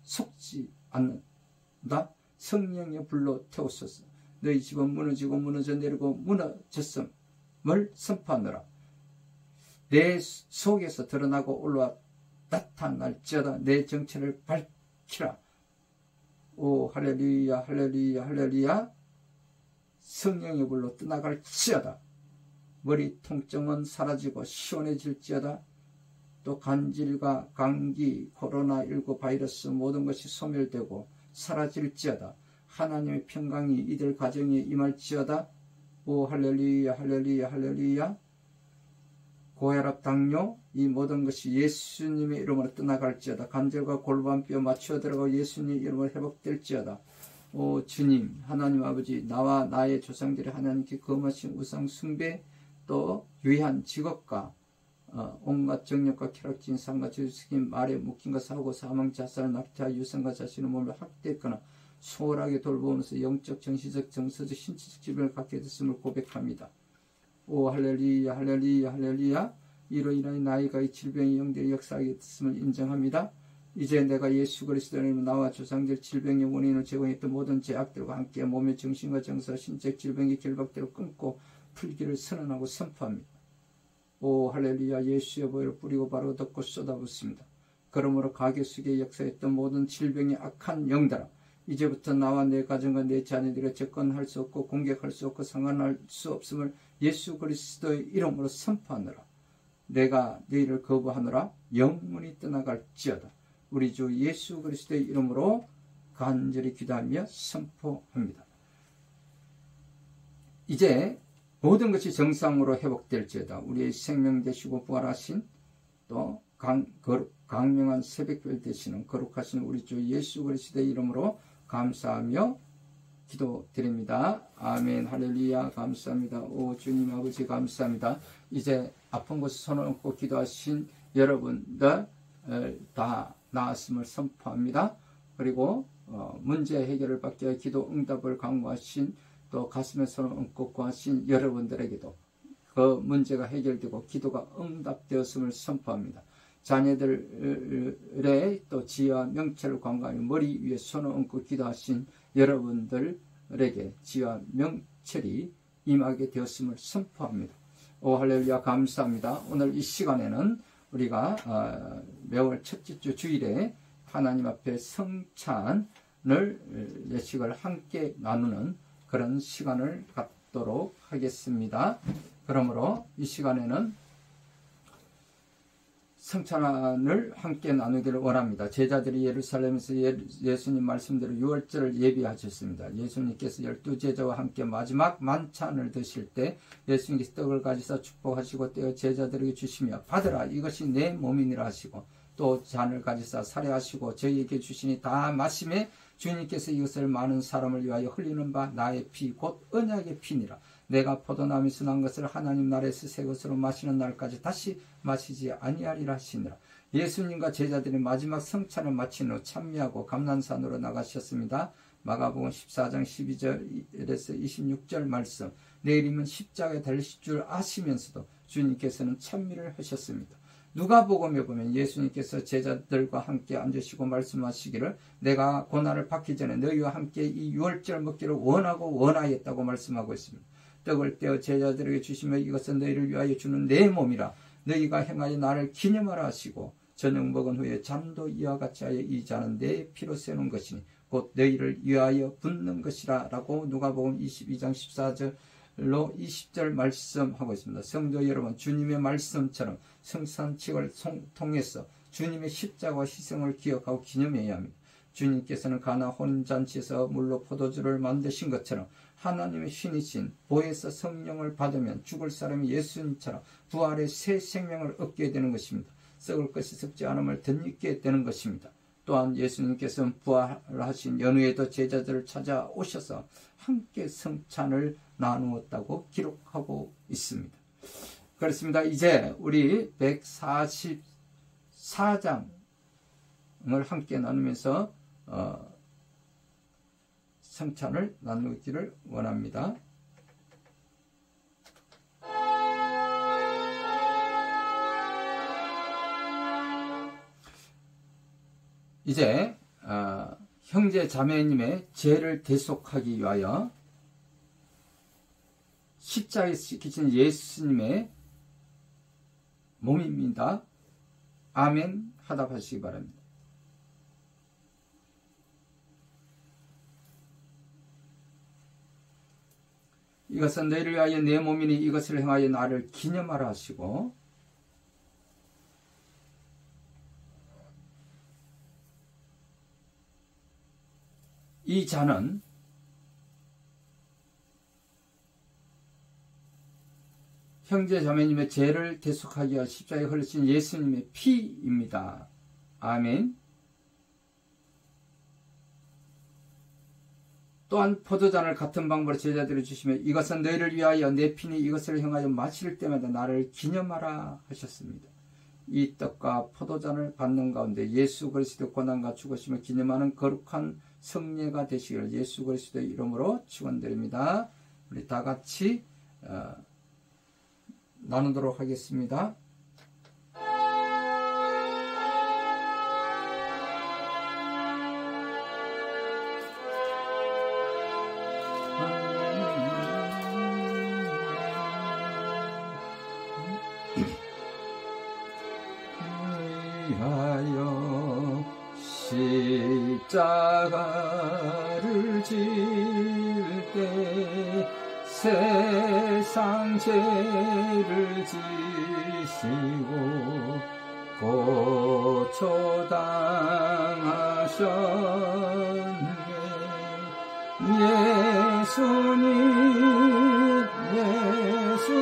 속지 않는다. 성령의 불로 태우소서. 너희 집은 무너지고 무너져 내리고 무너졌음을 선포하노라. 내 속에서 드러나고 올라와 나타날지어다. 내 정체를 밝히라. 오 할렐루야 할렐루야 할렐루야. 성령의 불로 떠나갈지어다. 머리 통증은 사라지고 시원해질지어다. 또 간질과 감기, 코로나19 바이러스 모든 것이 소멸되고 사라질지어다. 하나님의 평강이 이들 가정에 임할지어다. 오 할렐루야 할렐루야 할렐루야. 고혈압, 당뇨 이 모든 것이 예수님의 이름으로 떠나갈지어다. 관절과 골반뼈 맞추어 들어가고 예수님의 이름으로 회복될지어다. 오 주님 하나님 아버지, 나와 나의 조상들이 하나님께 거머신 우상 숭배, 또 유해한 직업과 온갖 정력과 쾌락진 상과 죄수긴 말에 묶인과 사고 사망 자살 낙태와 유산과 자신의 몸을 학대했거나 소홀하게 돌보면서 영적 정신적 정서적 신체적 질병을 갖게 됐음을 고백합니다. 오 할렐루야 할렐루야 할렐루야. 이로 인하여 나이가 이 질병의 영들이 역사하게 됐음을 인정합니다. 이제 내가 예수 그리스도의 이름으로 나와 조상들 질병의 원인을 제공했던 모든 죄악들과 함께 몸의 정신과 정서 신적 질병의 결박대로 끊고 풀기를 선언하고 선포합니다. 오 할렐루야. 예수의 보혈을 뿌리고 바로 덮고 쏟아붓습니다. 그러므로 가게 속에 역사했던 모든 질병의 악한 영들아, 이제부터 나와 내 가정과 내 자녀들이 접근할 수 없고 공격할 수 없고 상관할 수 없음을 예수 그리스도의 이름으로 선포하노라. 내가 너희를 거부하노라. 영원히 떠나갈지어다. 우리 주 예수 그리스도의 이름으로 간절히 기도하며 선포합니다. 이제 모든 것이 정상으로 회복될지어다. 우리의 생명 되시고 부활하신 또 강명한 새벽별 되시는 거룩하신 우리 주 예수 그리스도의 이름으로 감사하며 기도드립니다. 아멘 할렐루야. 감사합니다. 오 주님 아버지 감사합니다. 이제 아픈 곳에 손을 얹고 기도하신 여러분들 다 나았음을 선포합니다. 그리고 문제 해결을 받기 위해 기도 응답을 강구하신 또 가슴에 손을 얹고 구하신 여러분들에게도 그 문제가 해결되고 기도가 응답되었음을 선포합니다. 자녀들의 또 지혜와 명철을 관광하며 머리 위에 손을 얹고 기도하신 여러분들에게 지혜와 명철이 임하게 되었음을 선포합니다. 오 할렐루야. 감사합니다. 오늘 이 시간에는 우리가 매월 첫째 주 주일에 하나님 앞에 성찬을 예식을 함께 나누는 그런 시간을 갖도록 하겠습니다. 그러므로 이 시간에는 성찬을 함께 나누기를 원합니다. 제자들이 예루살렘에서 예수님 말씀대로 유월절을 예비하셨습니다. 예수님께서 12제자와 함께 마지막 만찬을 드실 때 예수님께서 떡을 가지사 축복하시고 떼어 제자들에게 주시며 받으라 이것이 내 몸이니라 하시고 또 잔을 가지사 살해하시고 저희에게 주시니 다 마시매 주님께서 이것을 많은 사람을 위하여 흘리는 바 나의 피 곧 언약의 피니라. 내가 포도나무에서 난 것을 하나님 나라에서 새 것으로 마시는 날까지 다시 마시지 아니하리라 하시니라. 예수님과 제자들이 마지막 성찬을 마친 후 찬미하고 감난산으로 나가셨습니다. 마가복음 14장 12절에서 26절 말씀, 내일이면 십자가에 달리실 줄 아시면서도 주님께서는 찬미를 하셨습니다. 누가복음에 보면 예수님께서 제자들과 함께 앉으시고 말씀하시기를 내가 고난을 받기 전에 너희와 함께 이 유월절 먹기를 원하고 원하였다고 말씀하고 있습니다. 떡을 떼어 제자들에게 주시며 이것은 너희를 위하여 주는 내 몸이라 너희가 행하여 나를 기념하라 하시고 저녁 먹은 후에 잔도 이와 같이 하여 이 잔은 내 피로 세우는 것이니 곧 너희를 위하여 붓는 것이라 라고 누가복음 22장 14절로 20절 말씀하고 있습니다. 성도 여러분, 주님의 말씀처럼 성산칙을 통해서 주님의 십자가와 희생을 기억하고 기념해야 합니다. 주님께서는 가나 혼인잔치에서 물로 포도주를 만드신 것처럼 하나님의 신이신 보혜사 성령을 받으면 죽을 사람이 예수님처럼 부활의 새 생명을 얻게 되는 것입니다. 썩을 것이 썩지 않음을 덧입게 되는 것입니다. 또한 예수님께서는 부활하신 연후에도 제자들을 찾아오셔서 함께 성찬을 나누었다고 기록하고 있습니다. 그렇습니다. 이제 우리 144장을 함께 나누면서 성찬을 나누기를 원합니다. 이제 형제 자매님의 죄를 대속하기 위하여 십자가에 지키신 예수님의 몸입니다. 아멘 하답하시기 바랍니다. 이것은 너희를 위하여 내 몸이니 이것을 행하여 나를 기념하라 하시고 이 잔은 형제 자매님의 죄를 대속하기 위하여 십자가에 흘리신 예수님의 피입니다. 아멘. 또한 포도잔을 같은 방법으로 제자들이 주시며 이것은 너희를 위하여 내 피니 이것을 행하여 마실 때마다 나를 기념하라 하셨습니다. 이 떡과 포도잔을 받는 가운데 예수 그리스도의 고난과 죽으심을 기념하는 거룩한 성례가 되시기를 예수 그리스도의 이름으로 축원드립니다. 우리 다 같이 나누도록 하겠습니다. 위하여 십자가를 질 때 세상 죄를 지시고 고초당하셨네.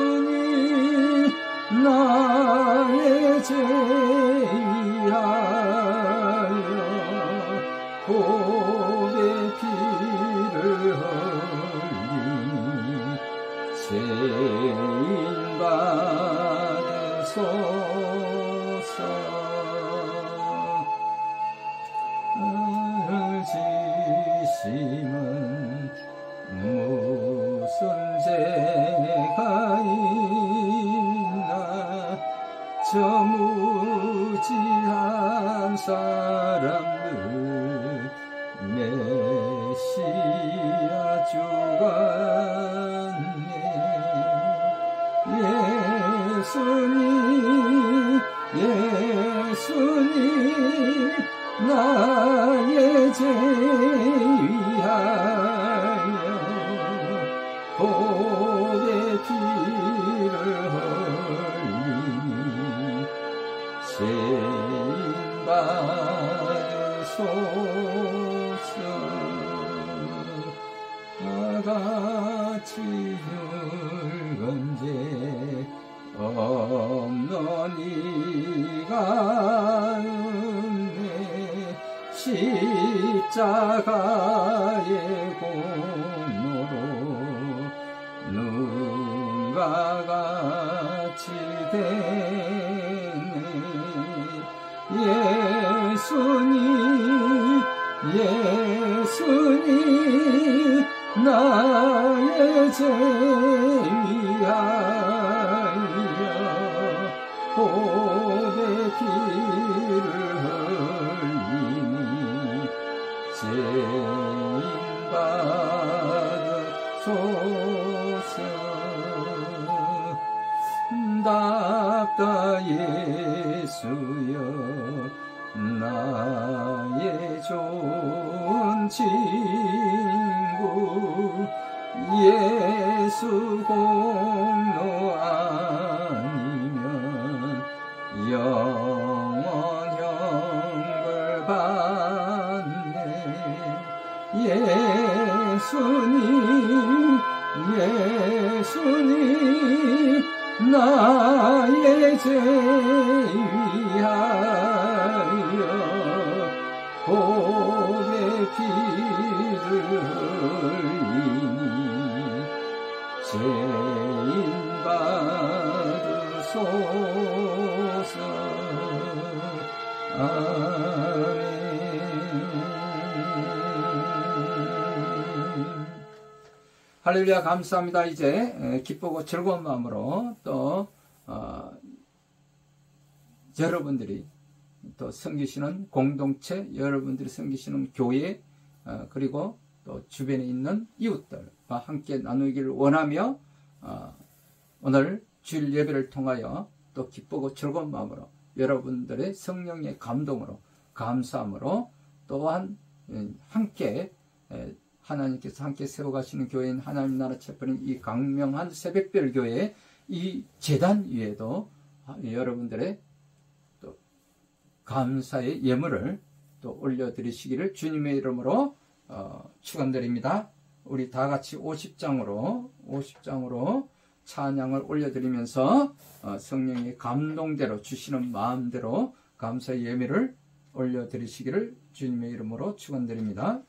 예수님 나의 죄 위하여 보배 피를 흘리니 죄인 받으소서. 지심은 무슨 죄가 있나 저 무지한 사람들 메시아 주가 예수님 나의 죄 위하여 보배 피를 흘리니 죄인 받으소서. 나같이 늙은 죄 없노니가 없네. 십자가의 공로로 눈과 같이 되네. 예수님 나의 죄 위하여 고백기를 흘리니 죄인받으소서. 답다 예수여 나의 좋은 친구, 예수 공로 아니면 영원 형벌 받네. 예수님 나의 죄 위하여 고백기를 흘리니 죄인 받으소서. 아멘. 할렐루야. 감사합니다. 이제 기쁘고 즐거운 마음으로 또 여러분들이 또 섬기시는 공동체, 여러분들이 섬기시는 교회, 그리고 또 주변에 있는 이웃들과 함께 나누기를 원하며 오늘 주일 예배를 통하여 또 기쁘고 즐거운 마음으로 여러분들의 성령의 감동으로 감사함으로 또한 함께 하나님께서 함께 세워가시는 교회인 하나님 나라 체포는 이 강명한 새벽별 교회 이 제단 위에도 여러분들의 또 감사의 예물을 또 올려드리시기를 주님의 이름으로 축원드립니다. 우리 다 같이 50장으로 찬양을 올려드리면서 성령의 감동대로 주시는 마음대로 감사의 예물을 올려드리시기를 주님의 이름으로 축원드립니다.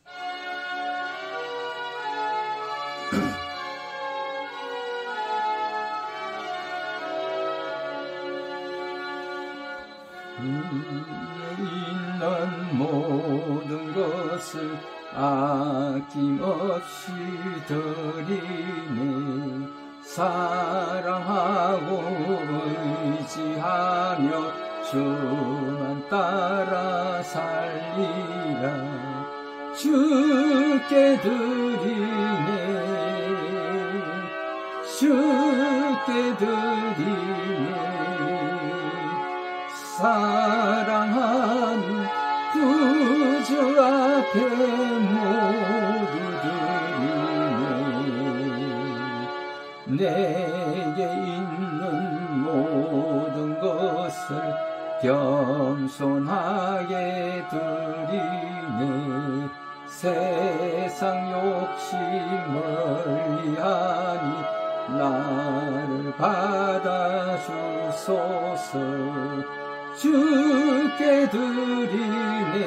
있는 모든 것을 아낌없이 드리네. 사랑하고 의지하며 주만 따라 살리라. 주께 드리네. 주께 드리네. 사랑하는 구주 앞에 모두 드리네. 내게 있는 모든 것을 겸손하게 드리네. 세상 욕심 멀리하니 나를 받아주소서. 주께 드리네.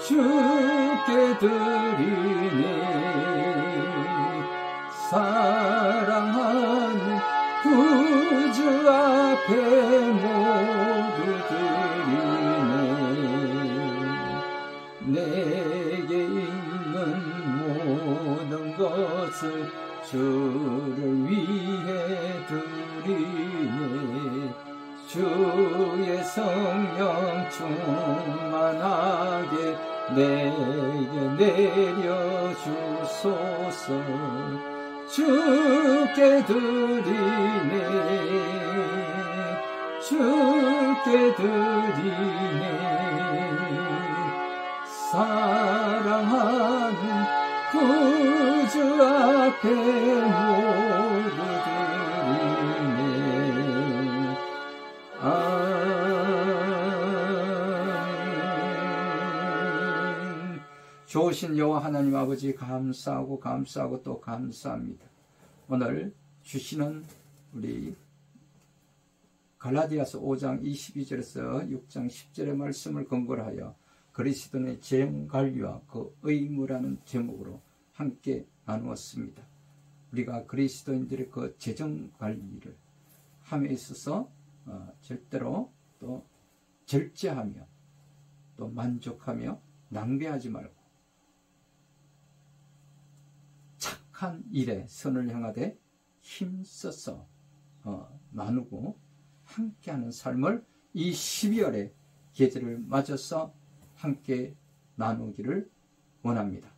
주께 드리네. 사랑하는 구주 앞에 모두 드리네. 내게 있는 모든 것을 주를 위해 드리네. 주의 성령 충만하게 내게 내려주소서. 주께 드리네. 주께 드리네. 사랑하는 구주 앞에 모두 드리네. 아멘. 좋으신 여호와 하나님 아버지 감사하고 또 감사합니다. 오늘 주시는 우리 갈라디아서 5장 22절에서 6장 10절의 말씀을 근거로 하여 그리스도의 재정관리와 그 의무라는 제목으로 함께 나누었습니다. 우리가 그리스도인들의 그 재정관리를 함에 있어서 절대로 또 절제하며 또 만족하며 낭비하지 말고 악한 일에 선을 행하되 힘써서 나누고 함께하는 삶을 이 12월의 계절을 맞아서 함께 나누기를 원합니다.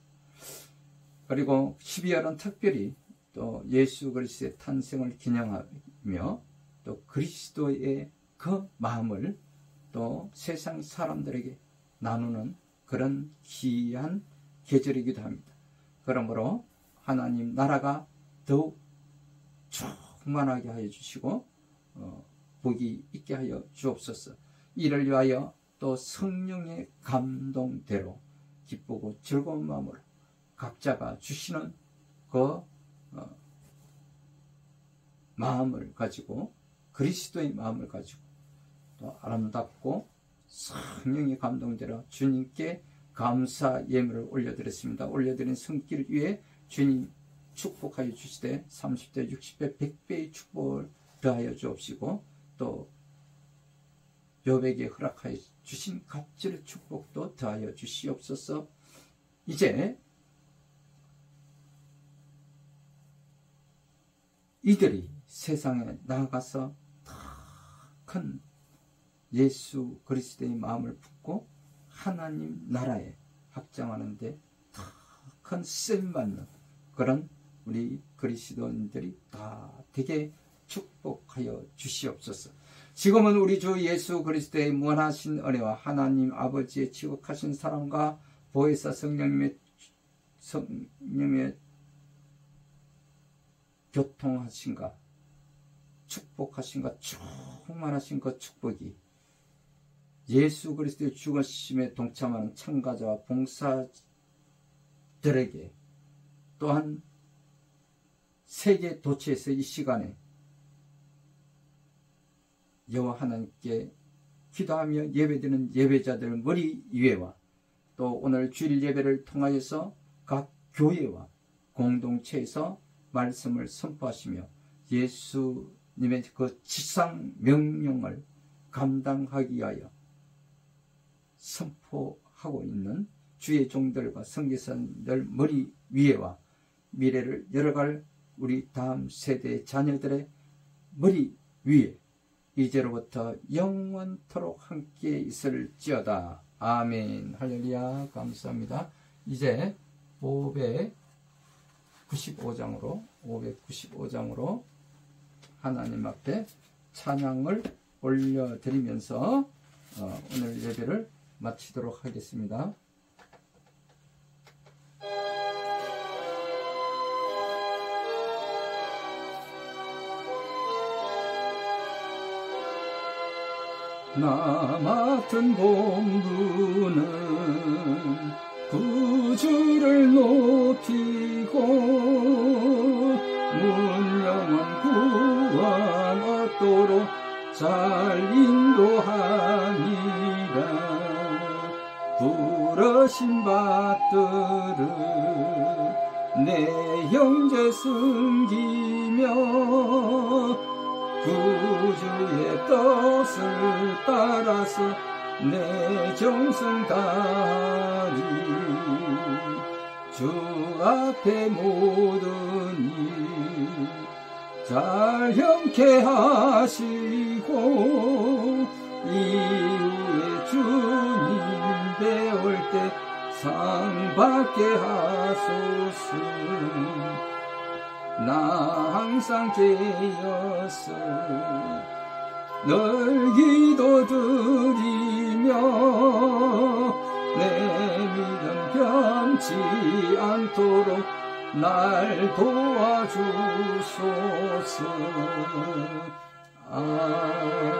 그리고 12월은 특별히 또 예수 그리스도의 탄생을 기념하며 또 그리스도의 그 마음을 또 세상 사람들에게 나누는 그런 귀한 계절이기도 합니다. 그러므로 하나님 나라가 더욱 충만하게 하여 주시고 복이 있게 하여 주옵소서. 이를 위하여 또 성령의 감동대로 기쁘고 즐거운 마음으로 각자가 주시는 그 마음을 가지고 그리스도의 마음을 가지고 또 아름답고 성령의 감동대로 주님께 감사 예물을 올려드렸습니다. 올려드린 손길 위에 주님 축복하여 주시되 30배, 60배, 100배의 축복을 더하여 주옵시고 또 여백에 허락하여 주신 갑절의 축복도 더하여 주시옵소서. 이제 이들이 세상에 나아가서 더 큰 예수 그리스도의 마음을 품고 하나님 나라에 확장하는데 더 큰 쓰임받는 그런 우리 그리스도인들이 다 되게 축복하여 주시옵소서. 지금은 우리 주 예수 그리스도의 무한하신 은혜와 하나님 아버지의 지극하신 사랑과 보혜사 성령님의 교통하신가 축복하신가 충만하신 그 축복이 예수 그리스도의 죽으심에 동참하는 참가자와 봉사들에게 또한 세계 도처에서 이 시간에 여호와 하나님께 기도하며 예배드리는 예배자들 머리 위에와 또 오늘 주일 예배를 통하여서 각 교회와 공동체에서 말씀을 선포하시며 예수님의 그 지상 명령을 감당하기 위하여 선포하고 있는 주의 종들과 선교사들 머리 위에와 미래를 열어갈 우리 다음 세대의 자녀들의 머리 위에 이제로부터 영원토록 함께 있을지어다. 아멘. 할렐루야. 감사합니다. 이제 595장으로 하나님 앞에 찬양을 올려드리면서 오늘 예배를 마치도록 하겠습니다. 나 맡은 본분은 구주를 높이고 문영원 구원 얻도록 잘 인도하니라. 부르신 받들은 내 형제 섬기며 구주의 뜻을 따라서 내 정성 다하리. 주 앞에 모든 일 잘 형케 하시고 이후에 주님 배울 때 상 받게 하소서. 나 항상 깨어서 널 기도드리며 내 믿음 변치 않도록 날 도와주소서. 아멘.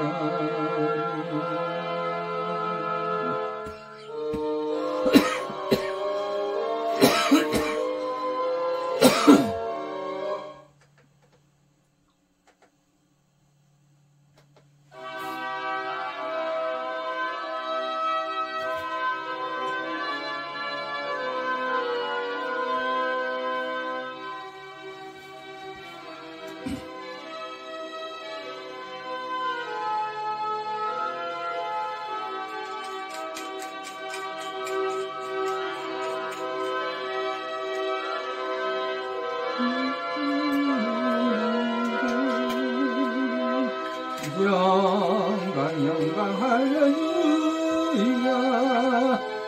영광 영광 할렐루야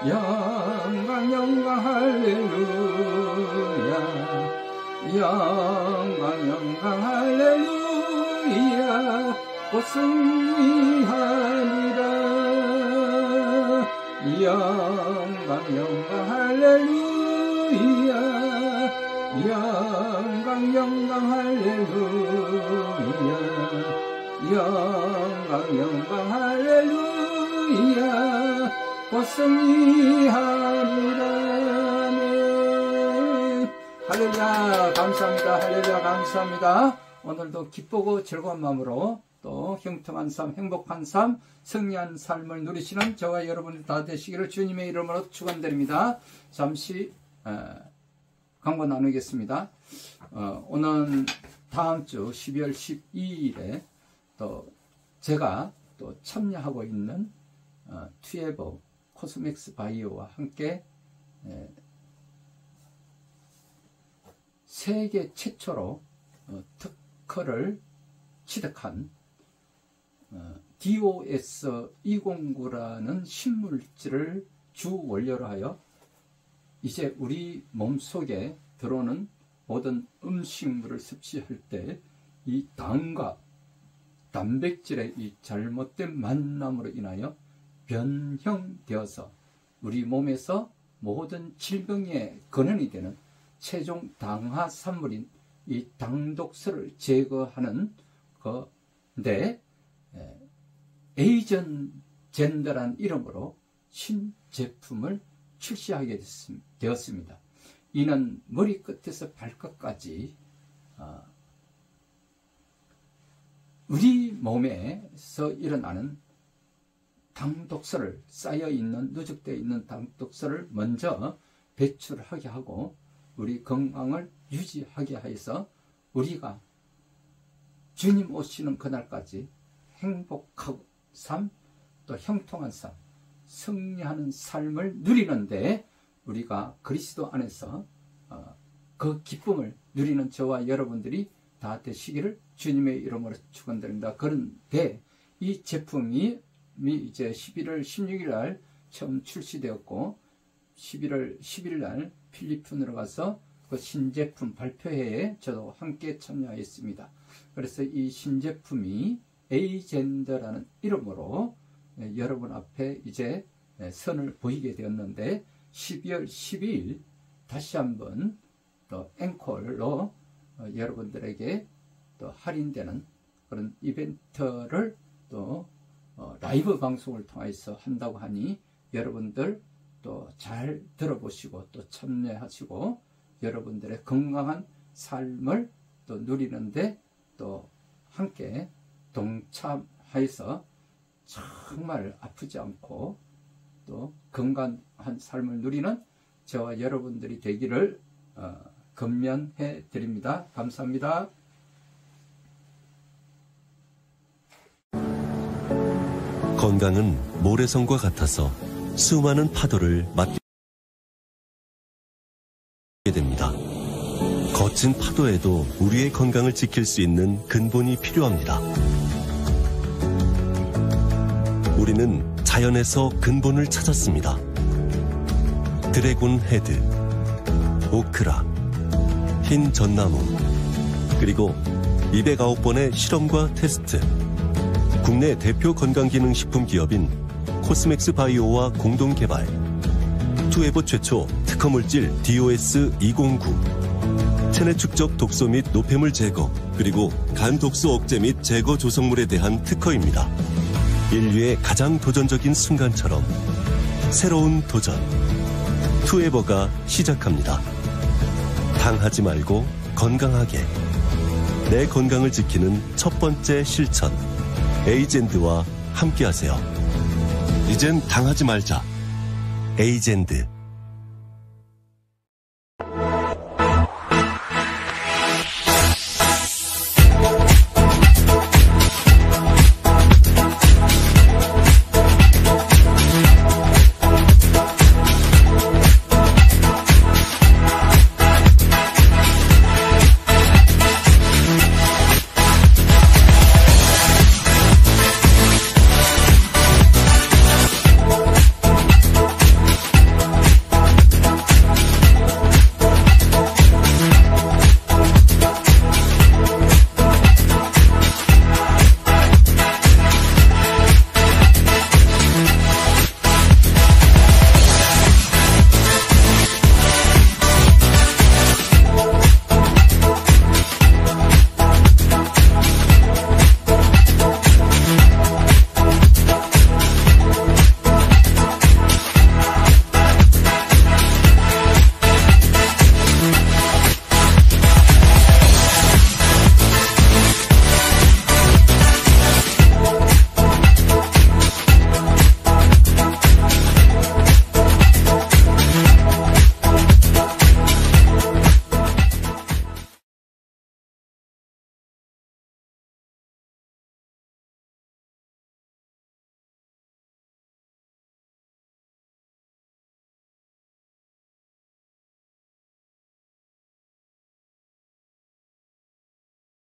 영광 영광 할렐루야 영광 영광 할렐루야 곧 승리하리라 영광 영광 할렐루야 영광 영광 할렐루야 영광 영광 할렐루야 곧 승리하리라 할렐루야 감사합니다. 할렐루야 감사합니다. 오늘도 기쁘고 즐거운 마음으로 또 형통한 삶, 행복한 삶, 승리한 삶을 누리시는 저와 여러분이 다 되시기를 주님의 이름으로 축원드립니다. 잠시 광고 나누겠습니다. 오늘 다음 주 12월 12일에 또 제가 또 참여하고 있는 투에버 코스맥스 바이오와 함께 세계 최초로 특허를 취득한 DOS209라는 신물질을 주 원료로 하여 이제 우리 몸속에 들어오는 모든 음식물을 섭취할 때 이 당과 단백질의 이 잘못된 만남으로 인하여 변형되어서 우리 몸에서 모든 질병의 근원이 되는 최종 당화 산물인 이 당독소를 제거하는 건데 에이전젠더란 이름으로 신제품을 출시하게 되었습니다. 이는 머리끝에서 발끝까지 우리 몸에서 일어나는 당독소를 쌓여있는 누적되어 있는 당독소를 먼저 배출하게 하고 우리 건강을 유지하게 하여서 우리가 주님 오시는 그날까지 행복하고 삶, 또 형통한 삶, 승리하는 삶을 누리는데 우리가 그리스도 안에서 그 기쁨을 누리는 저와 여러분들이 다 되시기를 주님의 이름으로 축원드립니다. 그런데 이 제품이 이제 11월 16일 날 처음 출시되었고 11월 10일 날 필리핀으로 가서 그 신제품 발표회에 저도 함께 참여했습니다. 그래서 이 신제품이 에이젠더라는 이름으로 여러분 앞에 이제 선을 보이게 되었는데 12월 12일 다시 한번 또 앵콜로 여러분들에게 또 할인되는 그런 이벤트를 또 라이브 방송을 통해서 한다고 하니 여러분들 또 잘 들어보시고 또 참여하시고 여러분들의 건강한 삶을 또 누리는데 또 함께 동참하여서 정말 아프지 않고 또 건강한 삶을 누리는 저와 여러분들이 되기를 건면해 드립니다. 감사합니다. 건강은 모래성과 같아서 수많은 파도를 맞게 됩니다. 거친 파도에도 우리의 건강을 지킬 수 있는 근본이 필요합니다. 우리는 자연에서 근본을 찾았습니다. 드래곤 헤드, 오크라, 흰 전나무, 그리고 209번의 실험과 테스트. 국내 대표 건강기능식품 기업인 코스맥스 바이오와 공동 개발. 투에버 최초 특허물질 DOS209. 체내 축적 독소 및 노폐물 제거, 그리고 간 독소 억제 및 제거 조성물에 대한 특허입니다. 인류의 가장 도전적인 순간처럼 새로운 도전. 투에버가 시작합니다. 당하지 말고 건강하게. 내 건강을 지키는 첫 번째 실천. 에이젠드와 함께하세요. 이젠 당하지 말자. 에이젠드.